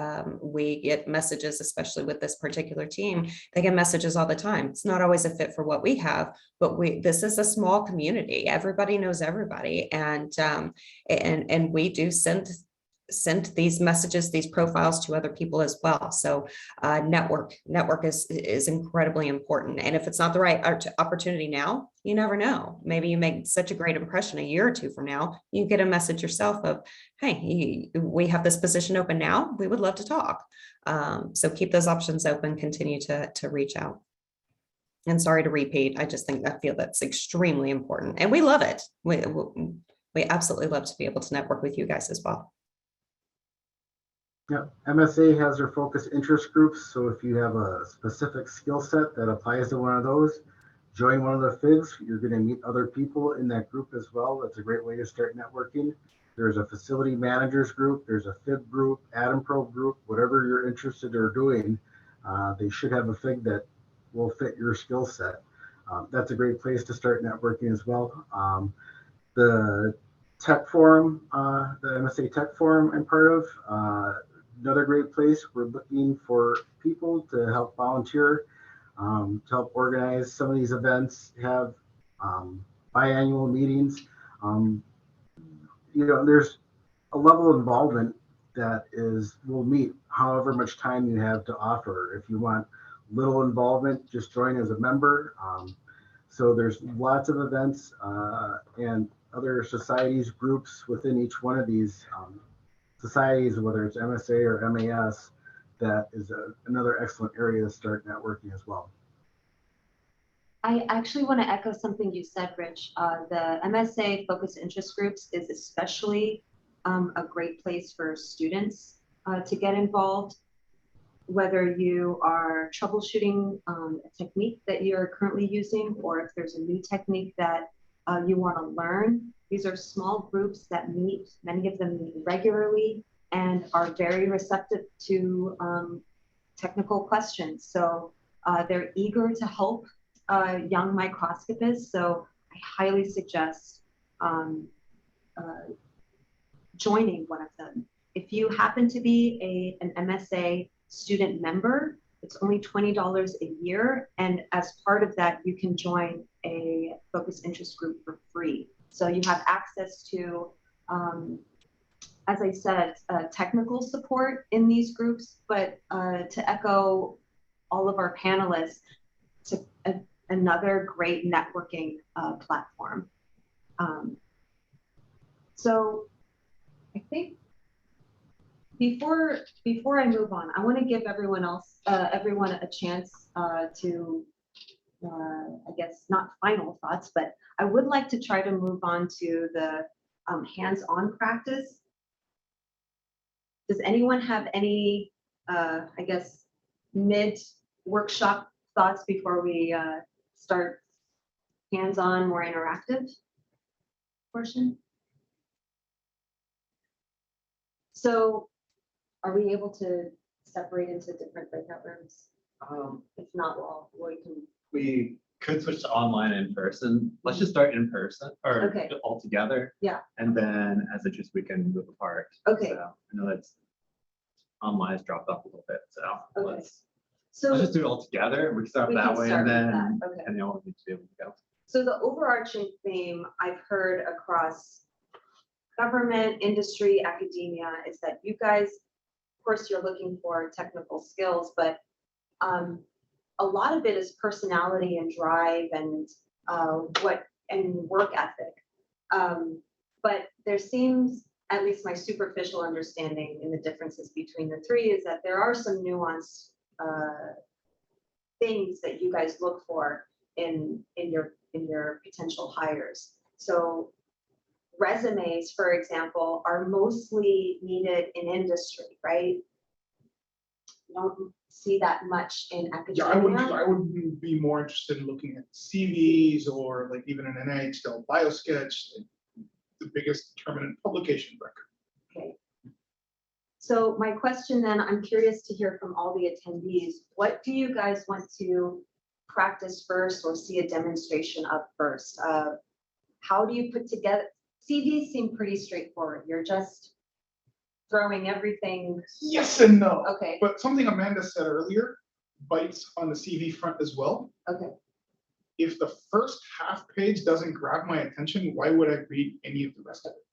We get messages, especially with this particular team, they get messages all the time. It's not always a fit for what we have, but this is a small community. Everybody knows everybody. And we do send these messages, these profiles to other people as well. So network is incredibly important. And if it's not the right opportunity now, you never know. Maybe you make such a great impression a year or two from now, you get a message yourself of, hey, we have this position open now. We would love to talk. So keep those options open, continue to reach out. And sorry to repeat, I feel that's extremely important. And we love it. We absolutely love to be able to network with you guys as well. Yeah, MSA has their focus interest groups. So if you have a specific skill set that applies to one of those, join one of the FIGs. You're going to meet other people in that group as well. That's a great way to start networking. There's a facility managers group. There's a FIB group, Atom Probe group, whatever you're interested or doing. They should have a FIG that will fit your skill set. That's a great place to start networking as well. The Tech Forum, the MSA Tech Forum I'm part of, another great place. We're looking for people to help volunteer, to help organize some of these events, have biannual meetings. There's a level of involvement that will meet however much time you have to offer. If you want little involvement, just join as a member. So there's lots of events and other societies, groups within each one of these societies, whether it's MSA or MAS, that is another excellent area to start networking as well. I actually want to echo something you said, Rich. The MSA focus interest groups is especially a great place for students to get involved, whether you are troubleshooting a technique that you're currently using, or if there's a new technique that you want to learn. These are small groups that meet, many of them meet regularly and are very receptive to technical questions. So they're eager to help young microscopists. So I highly suggest joining one of them. If you happen to be an MSA student member, it's only $20 a year. And as part of that, you can join a focus interest group for free. So you have access to, as I said, technical support in these groups, but to echo all of our panelists, another great networking platform. So I think before I move on, I want to give everyone a chance to, I guess, not final thoughts, but I would like to try to move on to the hands-on practice. Does anyone have any, I guess, mid-workshop thoughts before we start hands-on, more interactive portion? So are we able to separate into different breakout rooms? If not, We could switch to online and in person. Let's just start in person or Okay. all together. Yeah. And then as it just we can move apart. Okay. So I know that's online has dropped off a little bit. So Okay. let's So just do it all together. We can start we that can way start and with then that. Okay. and then we'll need to be able to go. So the overarching theme I've heard across government, industry, academia is that you guys, of course, you're looking for technical skills, but a lot of it is personality and drive and work ethic. But there seems, at least my superficial understanding in the differences between the three, is that there are some nuanced things that you guys look for in your potential hires. So resumes, for example, are mostly needed in industry, right? You don't see that much in Yeah, academia. I would be more interested in looking at CVs or like even an NIH style biosketch, the biggest determinant publication record. Okay. So my question then, I'm curious to hear from all the attendees, what do you guys want to practice first or see a demonstration of first? How do you put together, CVs seem pretty straightforward. You're just throwing everything. Yes and no. Okay, But something Amanda said earlier bites on the CV front as well. okay, If the first half page doesn't grab my attention, why would I read any of the rest of it?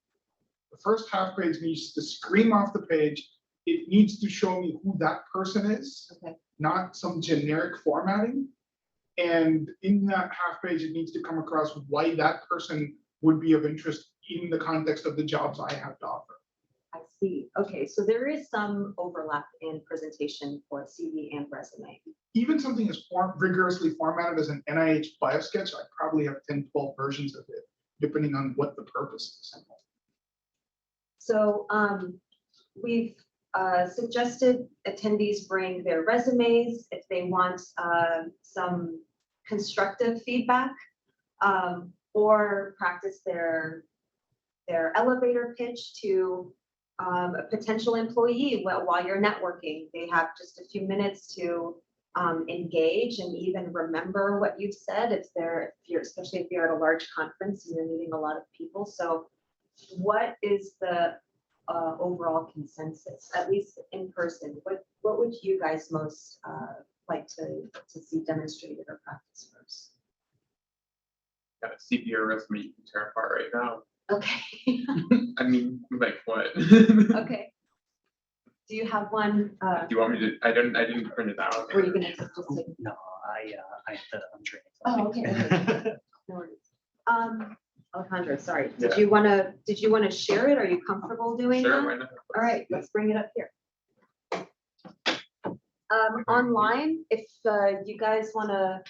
The first half page needs to scream off the page. It needs to show me who that person is, okay, not some generic formatting. And in that half page, it needs to come across why that person would be of interest in the context of the jobs I have to offer. I see. Okay, so there is some overlap in presentation for CV and resume. Even something as rigorously formatted as an NIH biosketch, I probably have 10, 12 versions of it, depending on what the purpose is. So we've suggested attendees bring their resumes if they want some constructive feedback or practice their elevator pitch to a potential employee while you're networking. They have just a few minutes to engage and even remember what you've said especially if you're at a large conference and you're meeting a lot of people. So what is the overall consensus, at least in person? What would you guys most like to see demonstrated or practice first? Got a CV or resume you can tear apart right now. Okay. I mean, like what? Okay. Do you have one? Do you want me to? I didn't print it out. Were you gonna just take? No, I have to untrain. Oh, okay. No worries. Alejandro, sorry. Did Yeah. you wanna share it? Are you comfortable doing Sure, that? why not? All right, let's bring it up here. Online, if you guys wanna,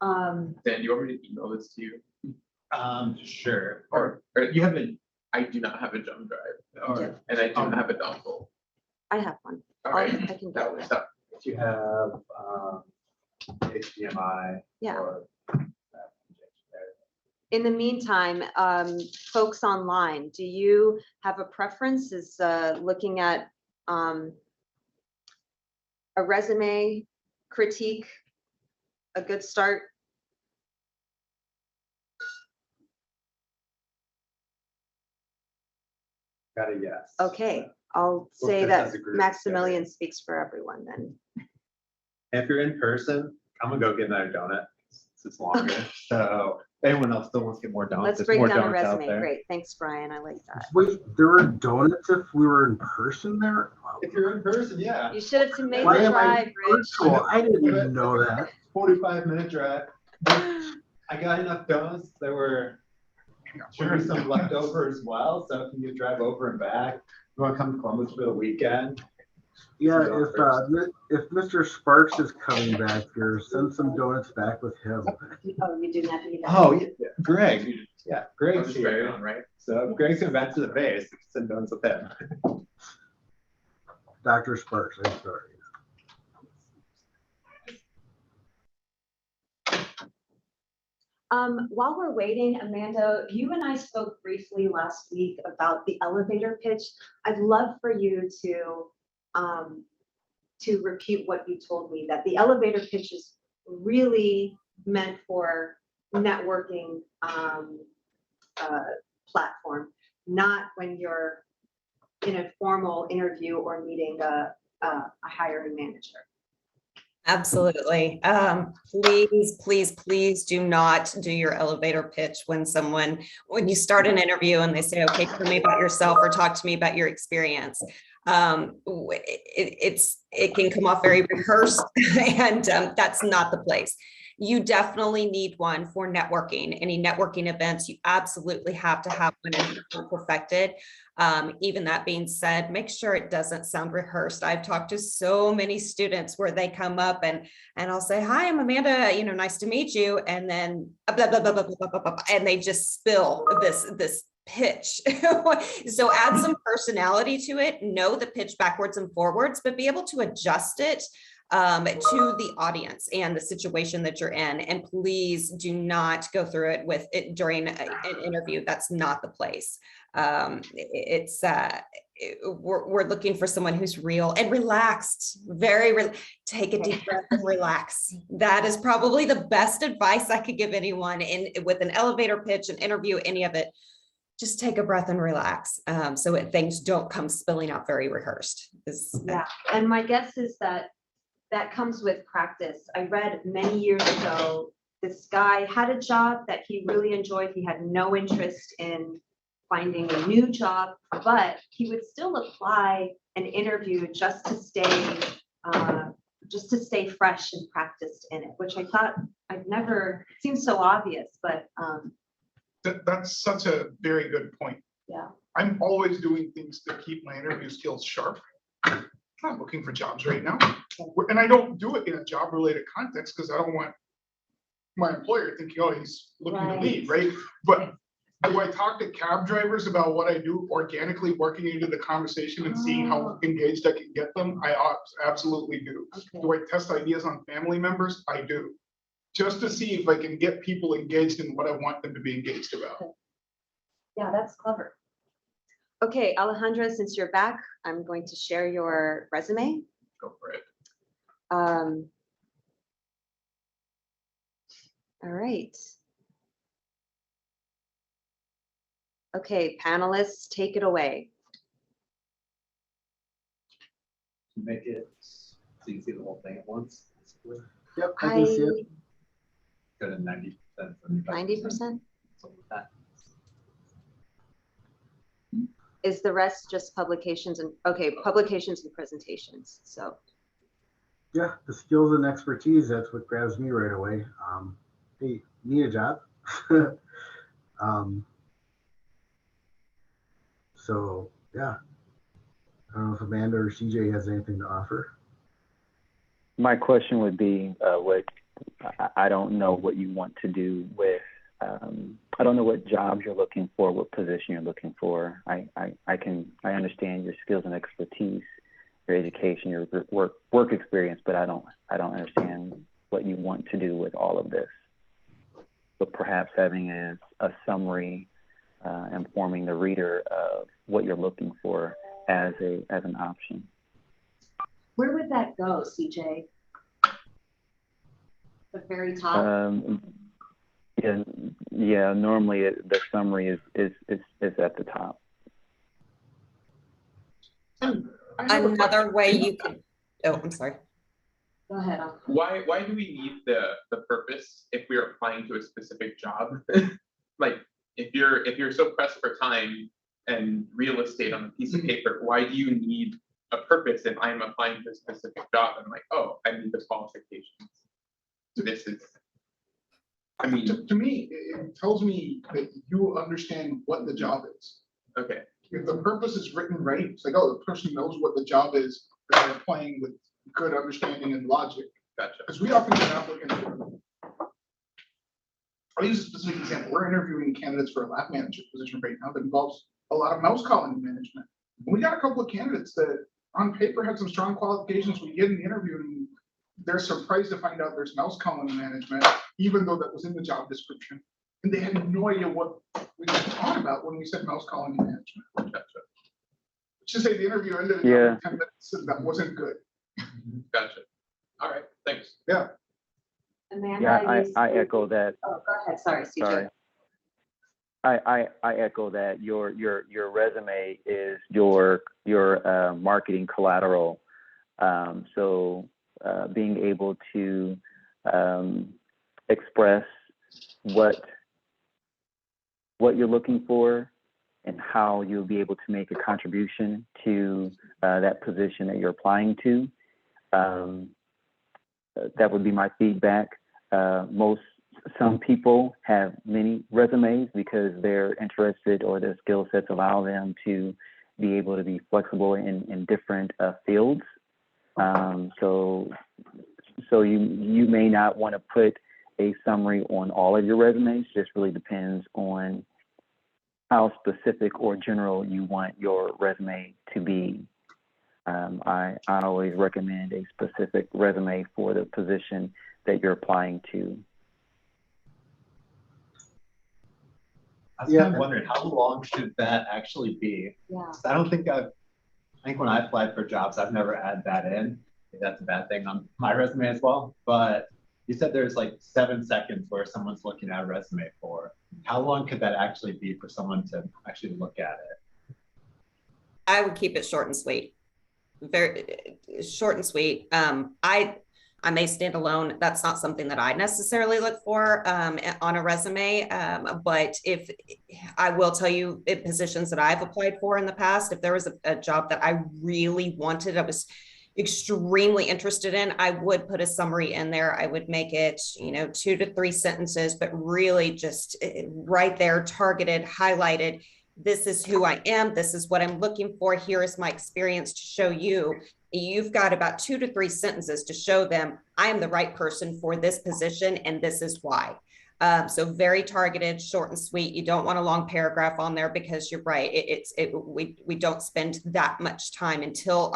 Dan, do you want me to email this to you? Sure. Or You haven't, I do not have a jump drive, or and I do not have a dongle. I have one. All right, I can that go. was up. if you have HDMI. Yeah. or In the meantime, folks online, do you have a preference? Is looking at a resume critique a good start? Got a yes. Okay, I'll We'll say fit that as a group Maximilian speaks for everyone then. If you're in person, I'm gonna go get another donut. It's longer. So anyone else still wants to get more donuts? Let's there's break more down a donuts out resume. there. Great, thanks, Brian. I like that. Wait, there were donuts if we were in person there? If you're in person, yeah. You should have made Why the am I drive, Rich. virtual? I didn't even know that. 45-minute drive. I got enough donuts. There were should be some left over as well. So if you drive over and back, you want to come to Columbus for the weekend. Yeah, if Mr. Sparks is coming back here, send some donuts back with him. Oh, you do not need that. Oh, yeah, Greg. Yeah, Greg's That's right here. on, right? So Greg's gonna back to the base. Send donuts with him. Dr. Sparks, I'm sorry. While we're waiting, Amanda, you and I spoke briefly last week about the elevator pitch. I'd love for you to repeat what you told me, that the elevator pitch is really meant for networking platform, not when you're in a formal interview or meeting a hiring manager. Absolutely. Please do not do your elevator pitch when you start an interview and they say, okay, tell me about yourself or talk to me about your experience. It can come off very rehearsed and that's not the place. You definitely need one for networking. Any networking events, you absolutely have to have one and perfected. Even that being said, make sure it doesn't sound rehearsed. I've talked to so many students where they come up and I'll say, hi, I'm Amanda, nice to meet you. And then blah, blah, blah, blah, blah, blah, blah, and they just spill this pitch. So add some personality to it, know the pitch backwards and forwards, but be able to adjust it to the audience and the situation that you're in. And please do not go through it with it during an interview. That's not the place. We're looking for someone who's real and relaxed, take a deep breath and relax. That is probably the best advice I could give anyone with an elevator pitch, an interview, any of it. Just take a breath and relax. So things don't come spilling out very rehearsed. Yeah, and my guess is that comes with practice. I read many years ago, this guy had a job that he really enjoyed. He had no interest in finding a new job, but he would still apply an interview just to stay fresh and practiced in it, which I thought seems so obvious, but That's such a very good point. yeah. I'm always doing things to keep my interview skills sharp. I'm not looking for jobs right now. And I don't do it in a job related context because I don't want my employer thinking, oh, he's looking to leave, right? But do I talk to cab drivers about what I do organically, working into the conversation and seeing how engaged I can get them? I absolutely do. Okay. Do I test ideas on family members? I do. Just to see if I can get people engaged in what I want them to be engaged about. Yeah, that's clever. Okay, Alejandra, since you're back, I'm going to share your resume. Go for it. All right. Okay, panelists, take it away. Make it so you can see the whole thing at once. Yep, I can see it. Go to 90%. 90%? Something like that. Is the rest just publications and, okay, publications and presentations, so. Yeah, the skills and expertise, that's what grabs me right away. Hey, need a job? So yeah, I don't know if Amanda or CJ has anything to offer. My question would be, I don't know what you want to do with, I don't know what jobs you're looking for, what position you're looking for. I understand your skills and expertise, your education, your work experience, but I don't understand what you want to do with all of this. But perhaps having a summary, informing the reader of what you're looking for as an option. Where would that go, CJ? The very top? Yeah. Normally the summary is at the top. Another way you could. Oh, I'm sorry. Go ahead. Why do we need the purpose if we're applying to a specific job? Like if you're so pressed for time and real estate on a piece of paper, why do you need a purpose if I'm applying to a specific job? I'm like, oh, I need the qualifications. this is, I mean, To me, it tells me that you understand what the job is. okay, If the purpose is written right, it's like, oh, the person knows what the job is, they're playing with good understanding and logic. gotcha. Because we often get applicants. I'll use a specific example. We're interviewing candidates for a lab manager position right now that involves a lot of mouse colony management. And we got a couple of candidates that on paper had some strong qualifications. We get in the interview and they're surprised to find out there's mouse colony management, even though that was in the job description. And they had no idea what we were talking about when we said mouse colony management. Gotcha. Just say the interview ended in Yeah. 10 minutes and that wasn't good. Gotcha. All right, thanks. Amanda. Yeah, you- I echo that. Oh, go ahead. Sorry, CJ. Sorry. I echo that. Your resume is your marketing collateral. So being able to express what you're looking for and how you'll be able to make a contribution to that position that you're applying to. That would be my feedback. Some people have many resumes because they're interested or their skill sets allow them to be able to be flexible in different fields. So you may not want to put a summary on all of your resumes. Just really depends on how specific or general you want your resume to be. I always recommend a specific resume for the position that you're applying to. I was kind of wondering, how long should that actually be? Yeah. 'Cause I think when I applied for jobs, I've never added that in. Maybe that's a bad thing on my resume as well. But you said there's like 7 seconds where someone's looking at a resume for. How long could that actually be for someone to actually look at it? I would keep it short and sweet. Very short and sweet. I may stand alone. That's not something that I necessarily look for on a resume. But if I will tell you, in positions that I've applied for in the past, if there was a job that I really wanted, I was extremely interested in, I would put a summary in there. I would make it, 2 to 3 sentences, but really just right there, targeted, highlighted. This is who I am. This is what I'm looking for. Here is my experience to show you. You've got about 2 to 3 sentences to show them I am the right person for this position and this is why. So very targeted, short and sweet. You don't want a long paragraph on there because you're right. We don't spend that much time until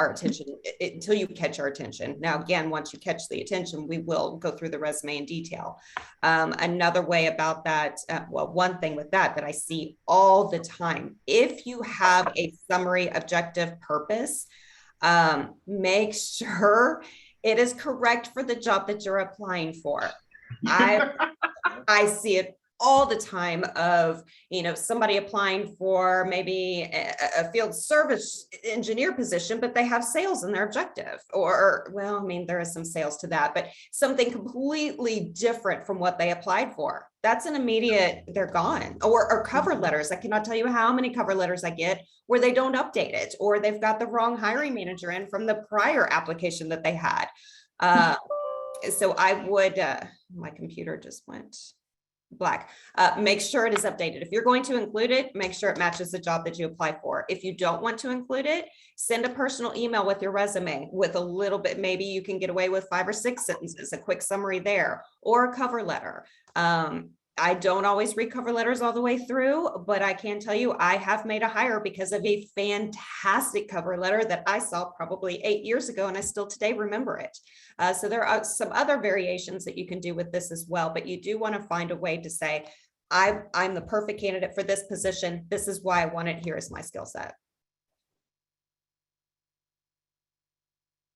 you catch our attention. Now, again, once you catch the attention, we will go through the resume in detail. Another way about that, one thing with that I see all the time, if you have a summary, objective, purpose, make sure it is correct for the job that you're applying for. I see it all the time of, somebody applying for maybe a field service engineer position, but they have sales in their objective, or, well, I mean, there is some sales to that, but something completely different from what they applied for. That's an immediate, they're gone. Or cover letters. I cannot tell you how many cover letters I get where they don't update it, or they've got the wrong hiring manager in from the prior application that they had. So I would, my computer just went black. Make sure it is updated. If you're going to include it, make sure it matches the job that you apply for. If you don't want to include it, send a personal email with your resume with a little bit, maybe you can get away with 5 or 6 sentences, a quick summary there, or a cover letter. I don't always read cover letters all the way through, but I can tell you I have made a hire because of a fantastic cover letter that I saw probably 8 years ago, and I still today remember it. So there are some other variations that you can do with this as well, but you do want to find a way to say, I'm the perfect candidate for this position. This is why I want it. Here is my skill set.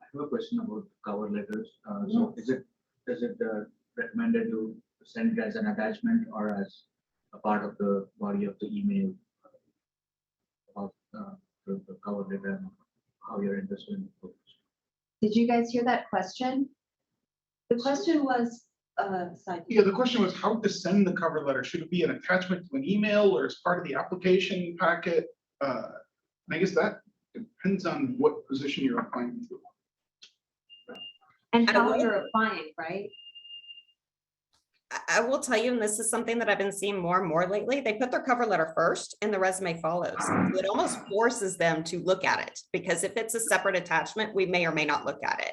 I have a question about cover letters. So is it recommended to send it as an attachment or as a part of the body of the email about the cover letter and how you're interested in the book? Did you guys hear that question? The question was, Yeah, the question was how to send the cover letter. Should it be an attachment to an email or as part of the application packet? And I guess that depends on what position you're applying to. and how you're applying, right? I will tell you, and this is something that I've been seeing more and more lately, they put their cover letter first and the resume follows. It almost forces them to look at it, because if it's a separate attachment, we may or may not look at it.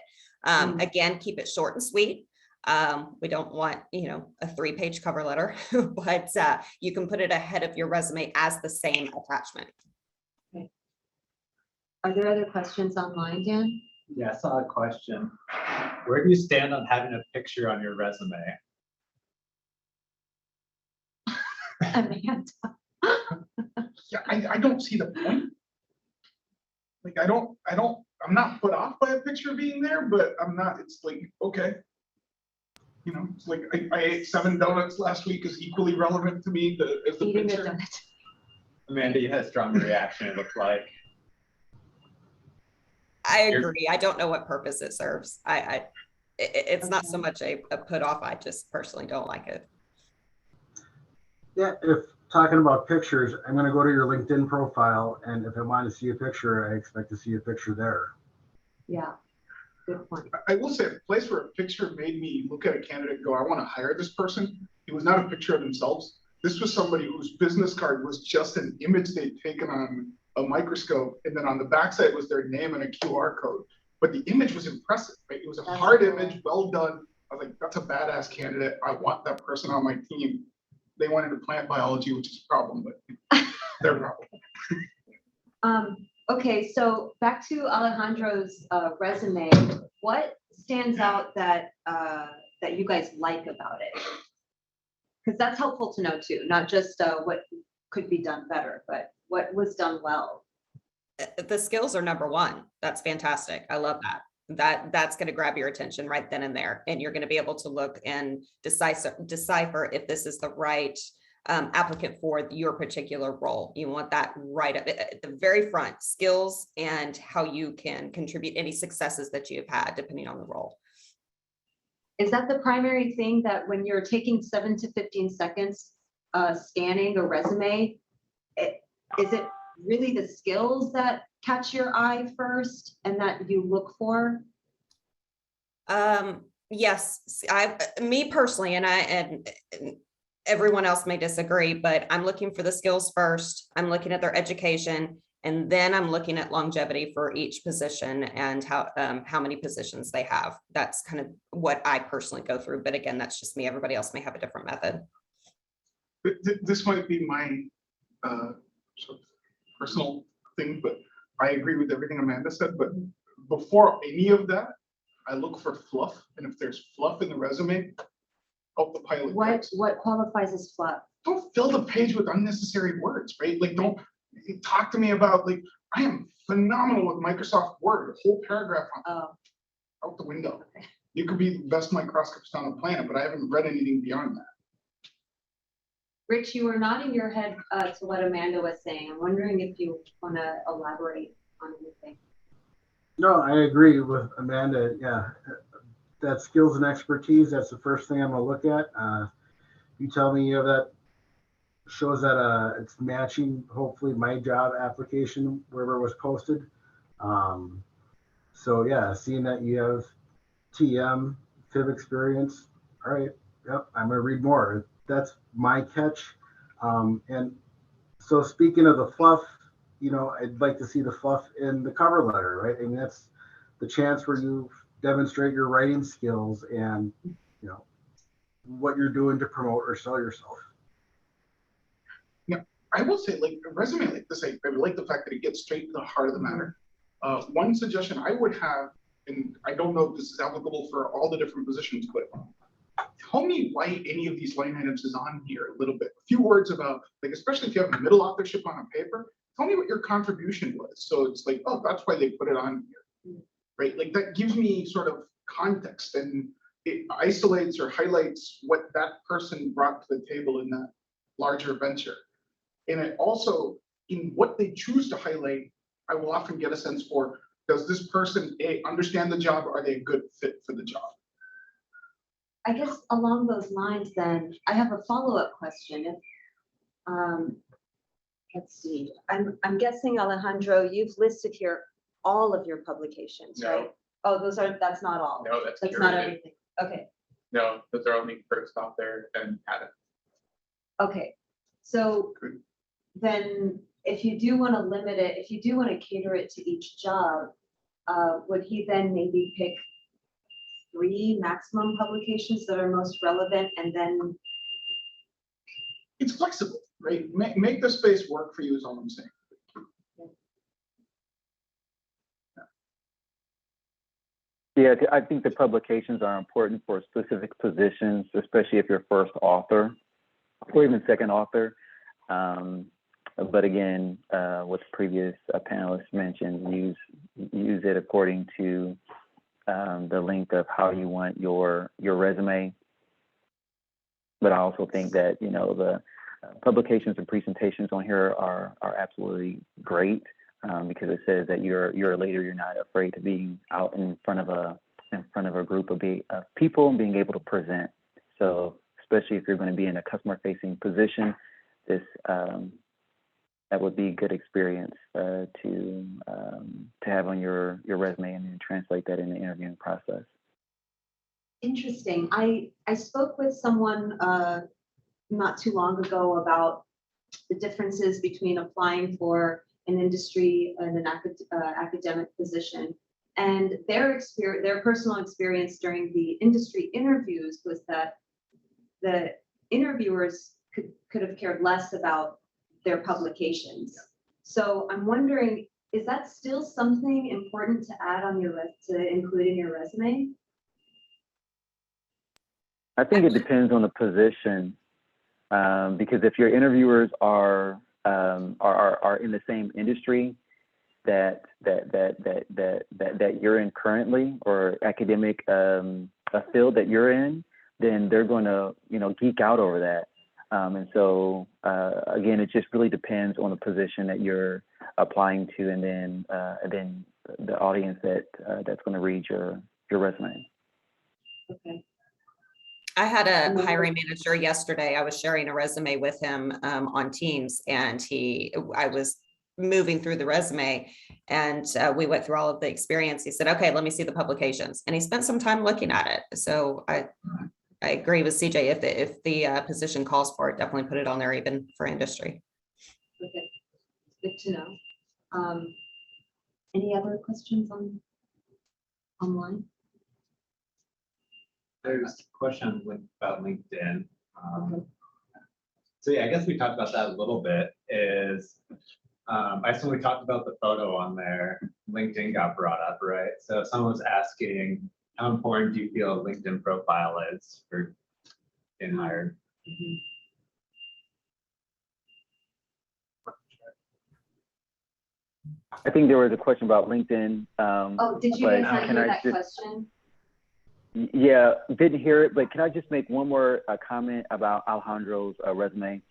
Again, keep it short and sweet. We don't want, a 3-page cover letter, but you can put it ahead of your resume as the same attachment. Are there other questions online, Dan? Yeah, I saw a question. Where do you stand on having a picture on your resume? Amanda. Yeah, I don't see the point. Like, I'm not put off by a picture being there, but it's like, okay. It's like, I ate 7 donuts last week is equally relevant to me as the Eating a picture. donut. Amanda, you had a strong reaction, it looked like. I agree. I don't know what purpose it serves. It's not so much a put off. I just personally don't like it. Yeah, if talking about pictures, I'm going to go to your LinkedIn profile, and if I want to see a picture, I expect to see a picture there. Yeah, good point. I will say, a place where a picture made me look at a candidate and go, I want to hire this person. It was not a picture of themselves. This was somebody whose business card was just an image they'd taken on a microscope, and then on the backside was their name and a QR code. But the image was impressive, right? It was a hard image, well done. I was like, that's a badass candidate. I want that person on my team. They went into plant biology, which is a problem, but their problem. Okay, so back to Alejandro's resume. What stands out that that you guys like about it? Because that's helpful to know too, not just what could be done better, but what was done well. The skills are number one. That's fantastic. I love that. That's going to grab your attention right then and there, and you're going to be able to look and decipher if this is the right applicant for your particular role. You want that right at the very front, skills and how you can contribute any successes that you've had depending on the role. Is that the primary thing, that when you're taking 7 to 15 seconds scanning a resume, is it really the skills that catch your eye first and that you look for? Yes, me personally, and everyone else may disagree, but I'm looking for the skills first. I'm looking at their education, and then I'm looking at longevity for each position and how many positions they have. That's kind of what I personally go through. But again, that's just me. Everybody else may have a different method. This might be my sort of personal thing, but I agree with everything Amanda said. But before any of that, I look for fluff, and if there's fluff in the resume, help the pilot. What qualifies as fluff? Don't fill the page with unnecessary words, right? Like, don't talk to me about, like, I am phenomenal with Microsoft Word, a whole paragraph on out the window. Okay. You could be the best microscopist on the planet, but I haven't read anything beyond that. Rich, you were nodding your head to what Amanda was saying. I'm wondering if you want to elaborate on anything. No, I agree with Amanda. Yeah, that skills and expertise, that's the first thing I'm going to look at. You tell me you have that, shows that it's matching, hopefully, my job application wherever it was posted. So yeah, seeing that you have TM, FIB experience, all right, yep, I'm going to read more. That's my catch. And so speaking of the fluff, I'd like to see the fluff in the cover letter, right? I mean, that's the chance where you demonstrate your writing skills and, what you're doing to promote or sell yourself. Yeah, I will say, like, a resume like this, I like the fact that it gets straight to the heart of the matter. One suggestion I would have, and I don't know if this is applicable for all the different positions, but tell me why any of these line items is on here a little bit. A few words about, like, especially if you have a middle authorship on a paper, tell me what your contribution was. So it's like, oh, that's why they put it on here, right? Like, that gives me sort of context, and it isolates or highlights what that person brought to the table in that larger venture. And it also, in what they choose to highlight, I will often get a sense for, does this person understand the job? Are they a good fit for the job? I guess along those lines, then I have a follow-up question. If, let's see, I'm guessing, Alejandro, you've listed here all of your publications, No. right? Oh, that's not all. No, that's That's not curated. everything. Okay. No, those are only first author and Adam. Okay, so then if you do want to limit it, if you do want to cater it to each job, would he then maybe pick 3 maximum publications that are most relevant and then? It's flexible, right? Make the space work for you is all I'm saying. Yeah, I think the publications are important for specific positions, especially if you're first author or even second author. But again, what the previous panelists mentioned, use it according to the length of how you want your resume. But I also think that, you know, the publications and presentations on here are absolutely great. Because it says that you're a leader, you're not afraid to be out in front of a group of people and being able to present. So especially if you're going to be in a customer facing position, this that would be a good experience to have on your resume and then translate that in the interviewing process. Interesting. I spoke with someone not too long ago about the differences between applying for an industry and an academic position. And their personal experience during the industry interviews was that the interviewers could have cared less about their publications. So I'm wondering, is that still something important to add on to include in your resume? I think it depends on the position, because if your interviewers are in the same industry that you're in currently, or academic field that you're in, then they're going to, you know, geek out over that. And so again, it just really depends on the position that you're applying to, and then the audience that's going to read your resume. Okay. I had a hiring manager yesterday. I was sharing a resume with him on Teams, and I was moving through the resume, and we went through all of the experience. He said, okay, let me see the publications. And he spent some time looking at it. So I agree with CJ. If the position calls for it, definitely put it on there, even for industry. Okay, good to know. Any other questions online? There's a question about LinkedIn. So yeah, I guess we talked about that a little bit. I assume we talked about the photo on there. LinkedIn got brought up, right? So someone was asking, how important do you feel a LinkedIn profile is for getting hired? I think there was a question about LinkedIn. Oh, did you guys not hear that question? Yeah, didn't hear it, but can I just make one more comment about Alejandro's resume?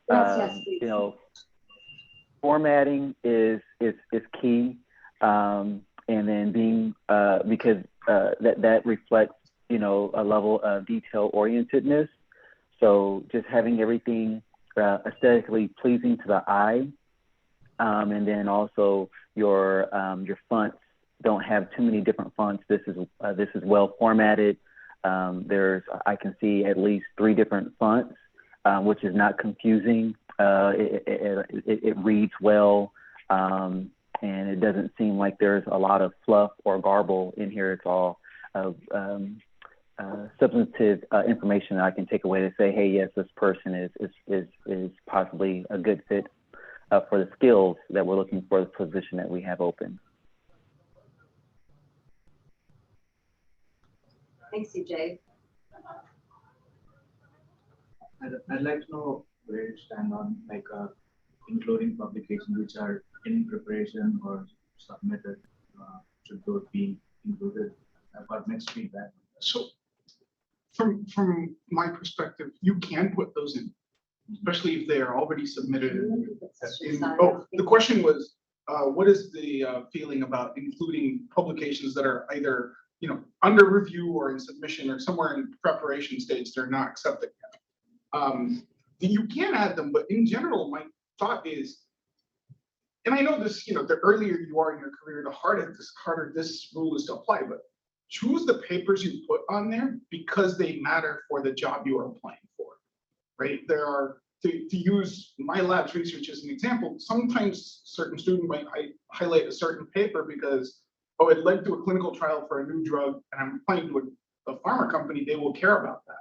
Yes, please. You know, formatting is key, and then being because that reflects, you know, a level of detail orientedness. So just having everything aesthetically pleasing to the eye, and then also your fonts don't have too many different fonts. This is well formatted. I can see at least 3 different fonts, which is not confusing. It reads well, and it doesn't seem like there's a lot of fluff or garble in here. It's all substantive information that I can take away to say, hey, yes, this person is possibly a good fit for the skills that we're looking for, the position that we have open. Thanks, CJ. I'd like to know where you stand on including publications which are in preparation or submitted. Should those be included? About next feedback. So from my perspective, you can put those in, especially if they are already submitted. The question was, what is the feeling about including publications that are either, you know, under review or in submission or somewhere in preparation stage, they're not accepted yet. You can add them, but in general, my thought is, and I know this, you know, the earlier you are in your career, the harder this rule is to apply, but choose the papers you put on there because they matter for the job you are applying for, right? There are, to use my lab's research as an example, sometimes certain student might highlight a certain paper because, oh, it led to a clinical trial for a new drug and I'm applying to a pharma company, they will care about that.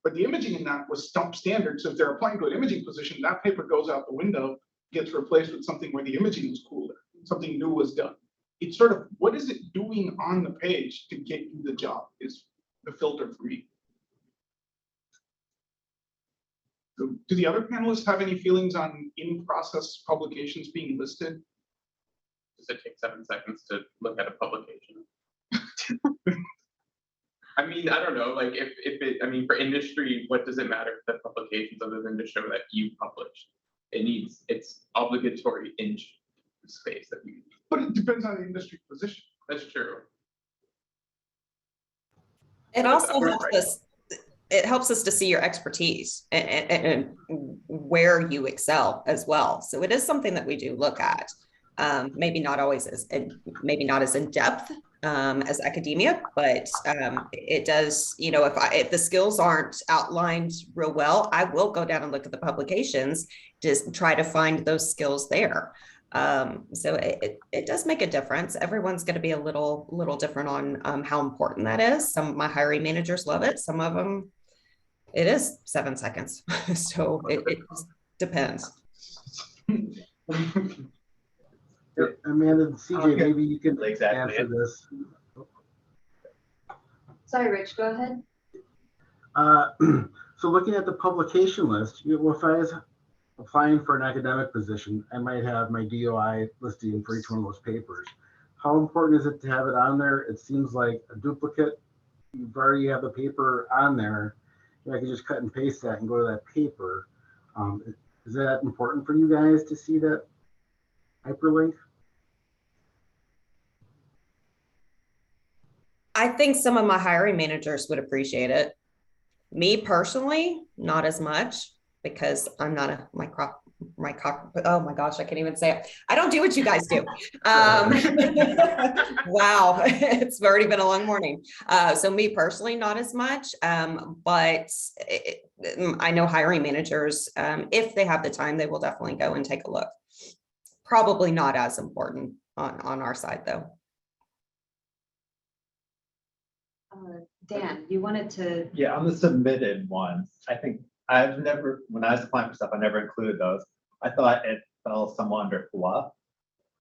But the imaging in that was stump standard. So if they're applying to an imaging position, that paper goes out the window, gets replaced with something where the imaging was cooler, something new was done. It's sort of, what is it doing on the page to get you the job is the filter for me. So do the other panelists have any feelings on in-process publications being listed? Does it take 7 seconds to look at a publication? I mean, I don't know, like if it, I mean, for industry, what does it matter if the publications other than to show that you published? It's obligatory in space that you need. But it depends on the industry position. That's true. It also Right. helps us. It helps us to see your expertise and where you excel as well. So it is something that we do look at. Maybe not always maybe not as in depth as academia, but it does. You know, if the skills aren't outlined real well, I will go down and look at the publications to try to find those skills there. So it does make a difference. Everyone's going to be a little different on how important that is. Some of my hiring managers love it. Some of them, it is 7 seconds. So it just depends. Amanda, CJ, maybe you can Exactly. answer this. Sorry, Rich, go ahead. So looking at the publication list, if I was applying for an academic position, I might have my DOI listing for each one of those papers. How important is it to have it on there? It seems like a duplicate. You've already have the paper on there. I can just cut and paste that and go to that paper. Is that important for you guys to see that hyperlink? I think some of my hiring managers would appreciate it. Me personally, not as much, because I'm not a oh my gosh, I can't even say it. I don't do what you guys do. Wow, it's already been a long morning. So me personally, not as much, but I know hiring managers, if they have the time, they will definitely go and take a look. Probably not as important on our side though. Dan, you wanted to. Yeah, on the submitted ones, I think I've never, when I was applying for stuff, I never included those. I thought it fell somewhat under fluff.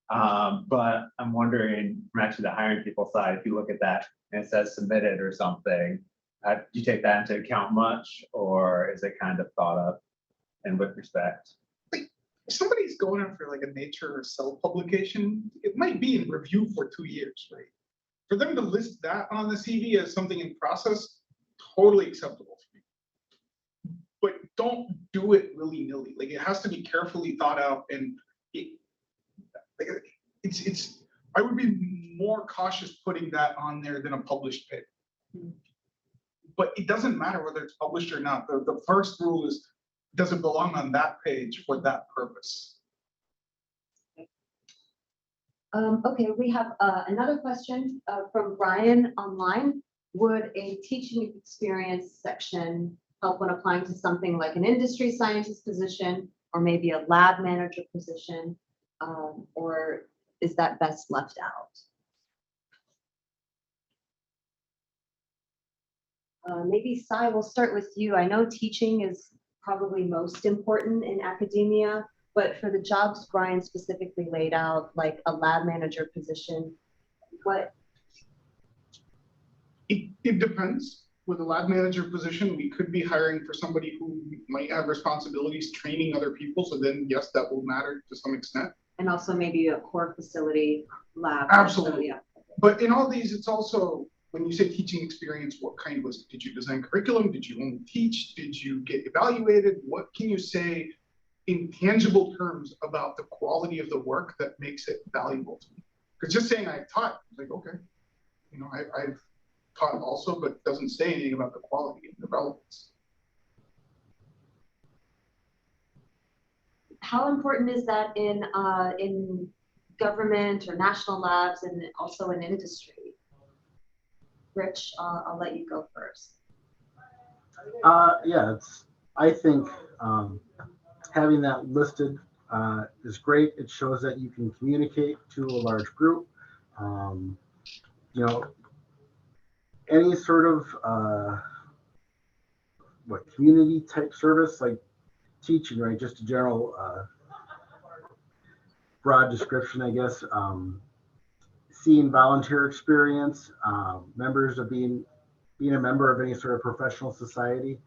But I'm wondering from actually the hiring people side, if you look at that and it says submitted or something, do you take that into account much, or is it kind of thought of and with respect? If somebody's going after like a Nature or Cell publication, it might be in review for 2 years, right? For them to list that on the CV as something in process, totally acceptable for me. But don't do it willy-nilly. Like it has to be carefully thought out, and I would be more cautious putting that on there than a published paper. But it doesn't matter whether it's published or not. The first rule is, does it belong on that page for that purpose? Okay, we have another question from Brian online. Would a teaching experience section help when applying to something like an industry scientist position or maybe a lab manager position, or is that best left out? Maybe Sai, we'll start with you. I know teaching is probably most important in academia, but for the jobs Brian specifically laid out, like a lab manager position, what? It depends. With a lab manager position, we could be hiring for somebody who might have responsibilities training other people. So then, yes, that will matter to some extent. And also maybe a core facility lab. Absolutely. Yeah. But in all these, it's also, when you say teaching experience, what kind was it? Did you design curriculum? Did you only teach? Did you get evaluated? What can you say in tangible terms about the quality of the work that makes it valuable to me? Because just saying I taught, like, okay, you know, I've taught also, but doesn't say anything about the quality and the relevance. How important is that in government or national labs and also in industry? Rich, I'll let you go first. Yeah, I think having that listed is great. It shows that you can communicate to a large group. You know, any sort of community type service like teaching, right? Just a general broad description, I guess. Seeing volunteer experience, members of being a member of any sort of professional society.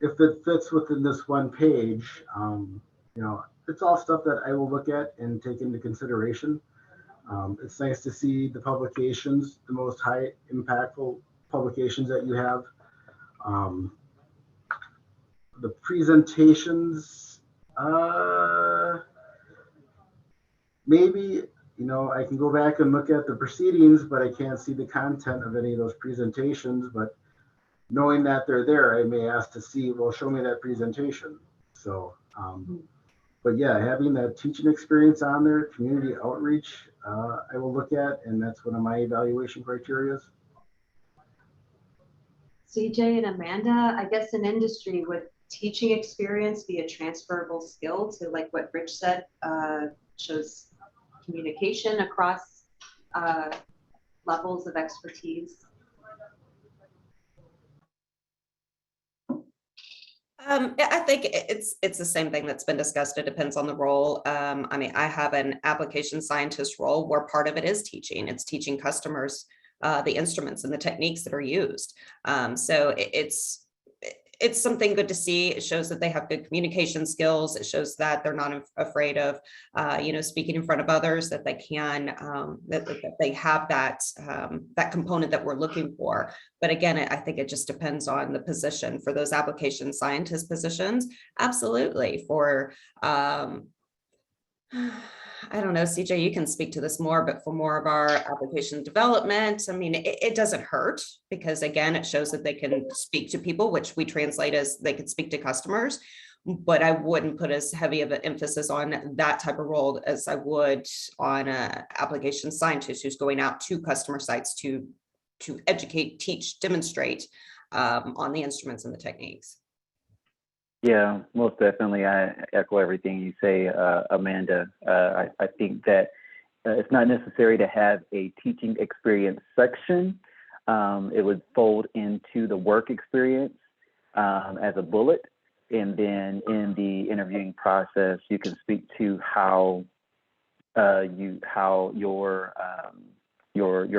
If it fits within this one page, you know, it's all stuff that I will look at and take into consideration. It's nice to see the publications, the most high impactful publications that you have. The presentations, maybe, you know, I can go back and look at the proceedings, but I can't see the content of any of those presentations. But knowing that they're there, I may ask to see, well, show me that presentation. So, but yeah, having that teaching experience on there, community outreach, I will look at, and that's one of my evaluation criteria. CJ and Amanda, I guess in industry, would teaching experience be a transferable skill to, like what Rich said, shows communication across levels of expertise? I think it's the same thing that's been discussed. It depends on the role. I mean, I have an application scientist role where part of it is teaching. It's teaching customers the instruments and the techniques that are used. So it's something good to see. It shows that they have good communication skills. It shows that they're not afraid of, you know, speaking in front of others, that they can, that they have that component that we're looking for. But again, I think it just depends on the position. For those application scientist positions, absolutely. For I don't know, CJ, you can speak to this more, but for more of our application development, I mean, it doesn't hurt, because again, it shows that they can speak to people, which we translate as they could speak to customers. But I wouldn't put as heavy of an emphasis on that type of role as I would on an application scientist who's going out to customer sites to educate, teach, demonstrate on the instruments and the techniques. Yeah, most definitely. I echo everything you say, Amanda. I think that it's not necessary to have a teaching experience section. It would fold into the work experience as a bullet. And then in the interviewing process, you can speak to how your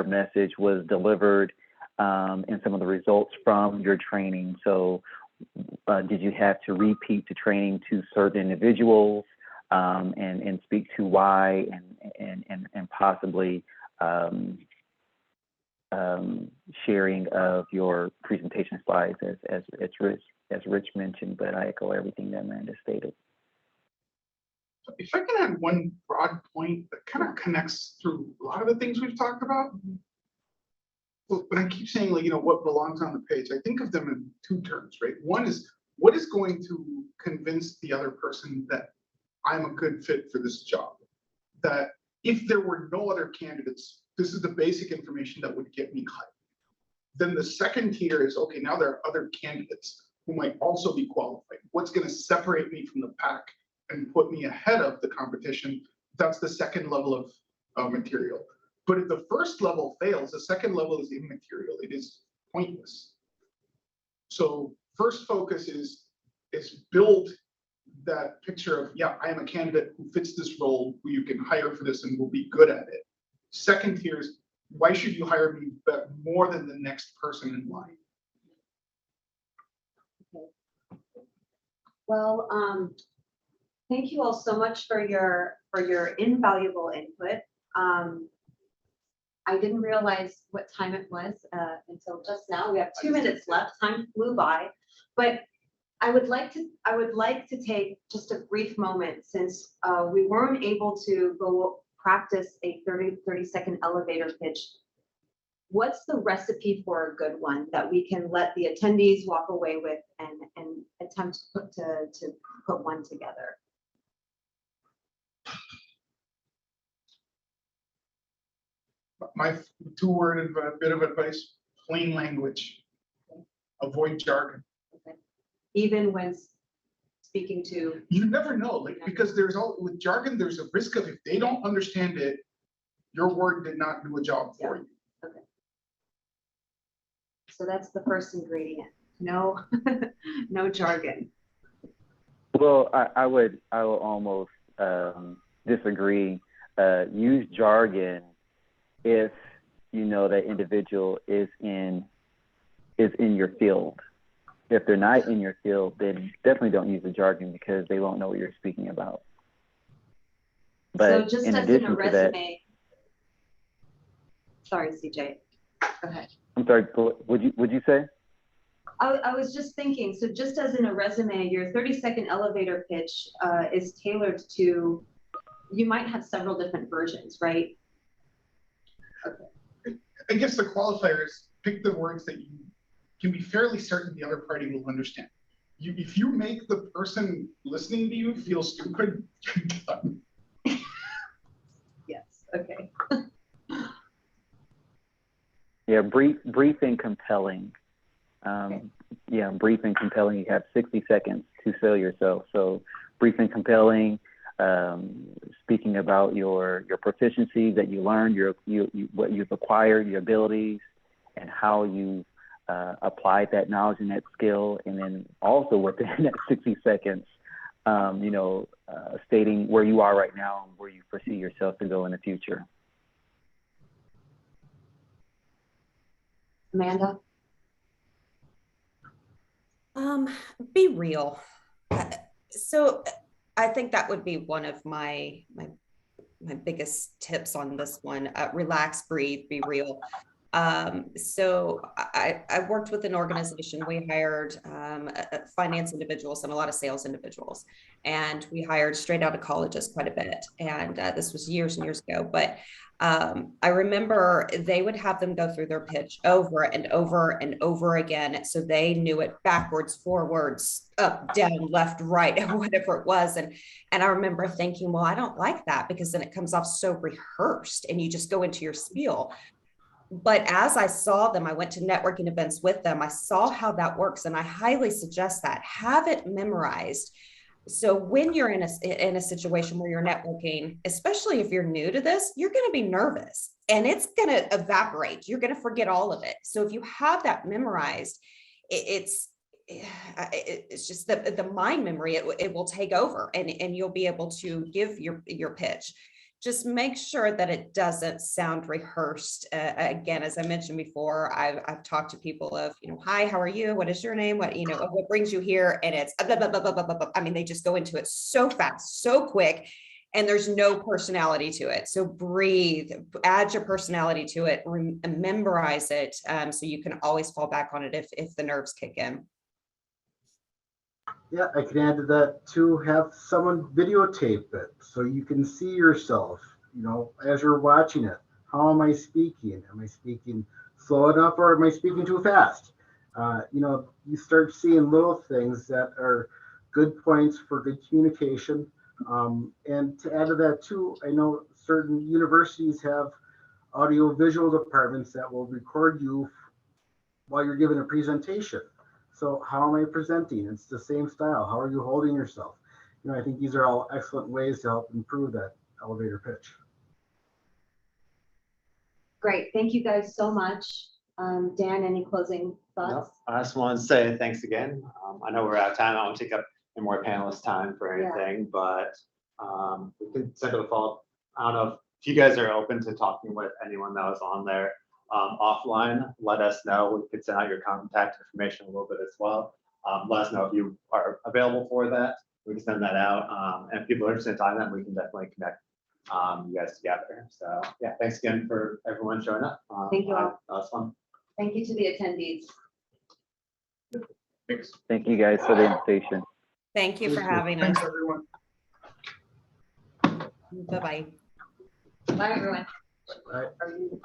message was delivered and some of the results from your training. So did you have to repeat the training to certain individuals and speak to why and possibly sharing of your presentation slides as Rich mentioned, but I echo everything that Amanda stated. If I can add one broad point that kind of connects through a lot of the things we've talked about. Well, when I keep saying, like, you know, what belongs on the page, I think of them in two terms, right? One is, what is going to convince the other person that I'm a good fit for this job? That if there were no other candidates, this is the basic information that would get me hired. Then the second tier is, okay, now there are other candidates who might also be qualified. What's going to separate me from the pack and put me ahead of the competition? That's the second level of material. But if the first level fails, the second level is immaterial. It is pointless. So first focus is build that picture of, yeah, I am a candidate who fits this role, who you can hire for this and will be good at it. Second tier is, why should you hire me more than the next person in line? Okay. Well, thank you all so much for your invaluable input. I didn't realize what time it was until just now. We have 2 minutes left. Time flew by, but I would like to take just a brief moment, since we weren't able to go practice a 30-second elevator pitch. What's the recipe for a good one that we can let the attendees walk away with and attempt to put one together? My 2-word and a bit of advice, plain language. Avoid jargon. Okay. Even when speaking to, You never know, like, because with jargon, there's a risk of if they don't understand it, your word did not do a job for you. okay. So that's the first ingredient. No, no jargon. Well, I will almost disagree. Use jargon if you know that individual is in your field. If they're not in your field, then definitely don't use the jargon because they won't know what you're speaking about. But So just in as in addition a to that, resume. Sorry, CJ. Go ahead. I'm sorry. Would you say? I was just thinking, so just as in a resume, your 30-second elevator pitch is tailored to, you might have several different versions, right? Okay. I guess the qualifier is pick the words that you can be fairly certain the other party will understand. If you make the person listening to you feel stupid, you're done. Yes, okay. Yeah, brief and compelling. Okay. Yeah, brief and compelling. You have 60 seconds to sell yourself. So brief and compelling, speaking about your proficiencies that you learned, what you've acquired, your abilities, and how you applied that knowledge and that skill. And then also within that 60 seconds, stating where you are right now and where you foresee yourself to go in the future. Amanda? Be real. So I think that would be one of my biggest tips on this one. Relax, breathe, be real. So I worked with an organization. We hired finance individuals and a lot of sales individuals, and we hired straight out of colleges quite a bit. And this was years and years ago, but I remember they would have them go through their pitch over and over and over again. So they knew it backwards, forwards, up, down, left, right, whatever it was. And I remember thinking, well, I don't like that because then it comes off so rehearsed and you just go into your spiel. But as I saw them, I went to networking events with them. I saw how that works. And I highly suggest that. Have it memorized. So when you're in a situation where you're networking, especially if you're new to this, you're going to be nervous and it's going to evaporate. You're going to forget all of it. So if you have that memorized, it's just the mind memory. It will take over and you'll be able to give your pitch. Just make sure that it doesn't sound rehearsed. Again, as I mentioned before, I've talked to people of, hi, how are you? What is your name? What brings you here? And it's, blah, blah, blah, blah, blah, blah. I mean, they just go into it so fast, so quick, and there's no personality to it. So breathe, add your personality to it, memorize it. So you can always fall back on it if the nerves kick in. Yeah, I can add to that too, have someone videotape it so you can see yourself, as you're watching it. How am I speaking? Am I speaking slow enough or am I speaking too fast? You start seeing little things that are good points for good communication. And to add to that too, I know certain universities have audio visual departments that will record you while you're giving a presentation. So how am I presenting? It's the same style. How are you holding yourself? I think these are all excellent ways to help improve that elevator pitch. Great. Thank you guys so much. Dan, any closing thoughts? No, I just want to say thanks again. I know we're out of time. I won't take up any more panelist time for anything, but we can send a follow-up. I don't know if you guys are open to talking with anyone that was on there. Offline, let us know. We could send out your contact information a little bit as well. Let us know if you are available for that. We can send that out. And if people are interested in talking, then we can definitely connect you guys together. So yeah, thanks again for everyone showing up. Thank you all. That was fun. Thank you to the attendees. Thanks. Thank you guys for the invitation. Thank you for having us. Thanks, everyone. Bye-bye. Bye, everyone. All right.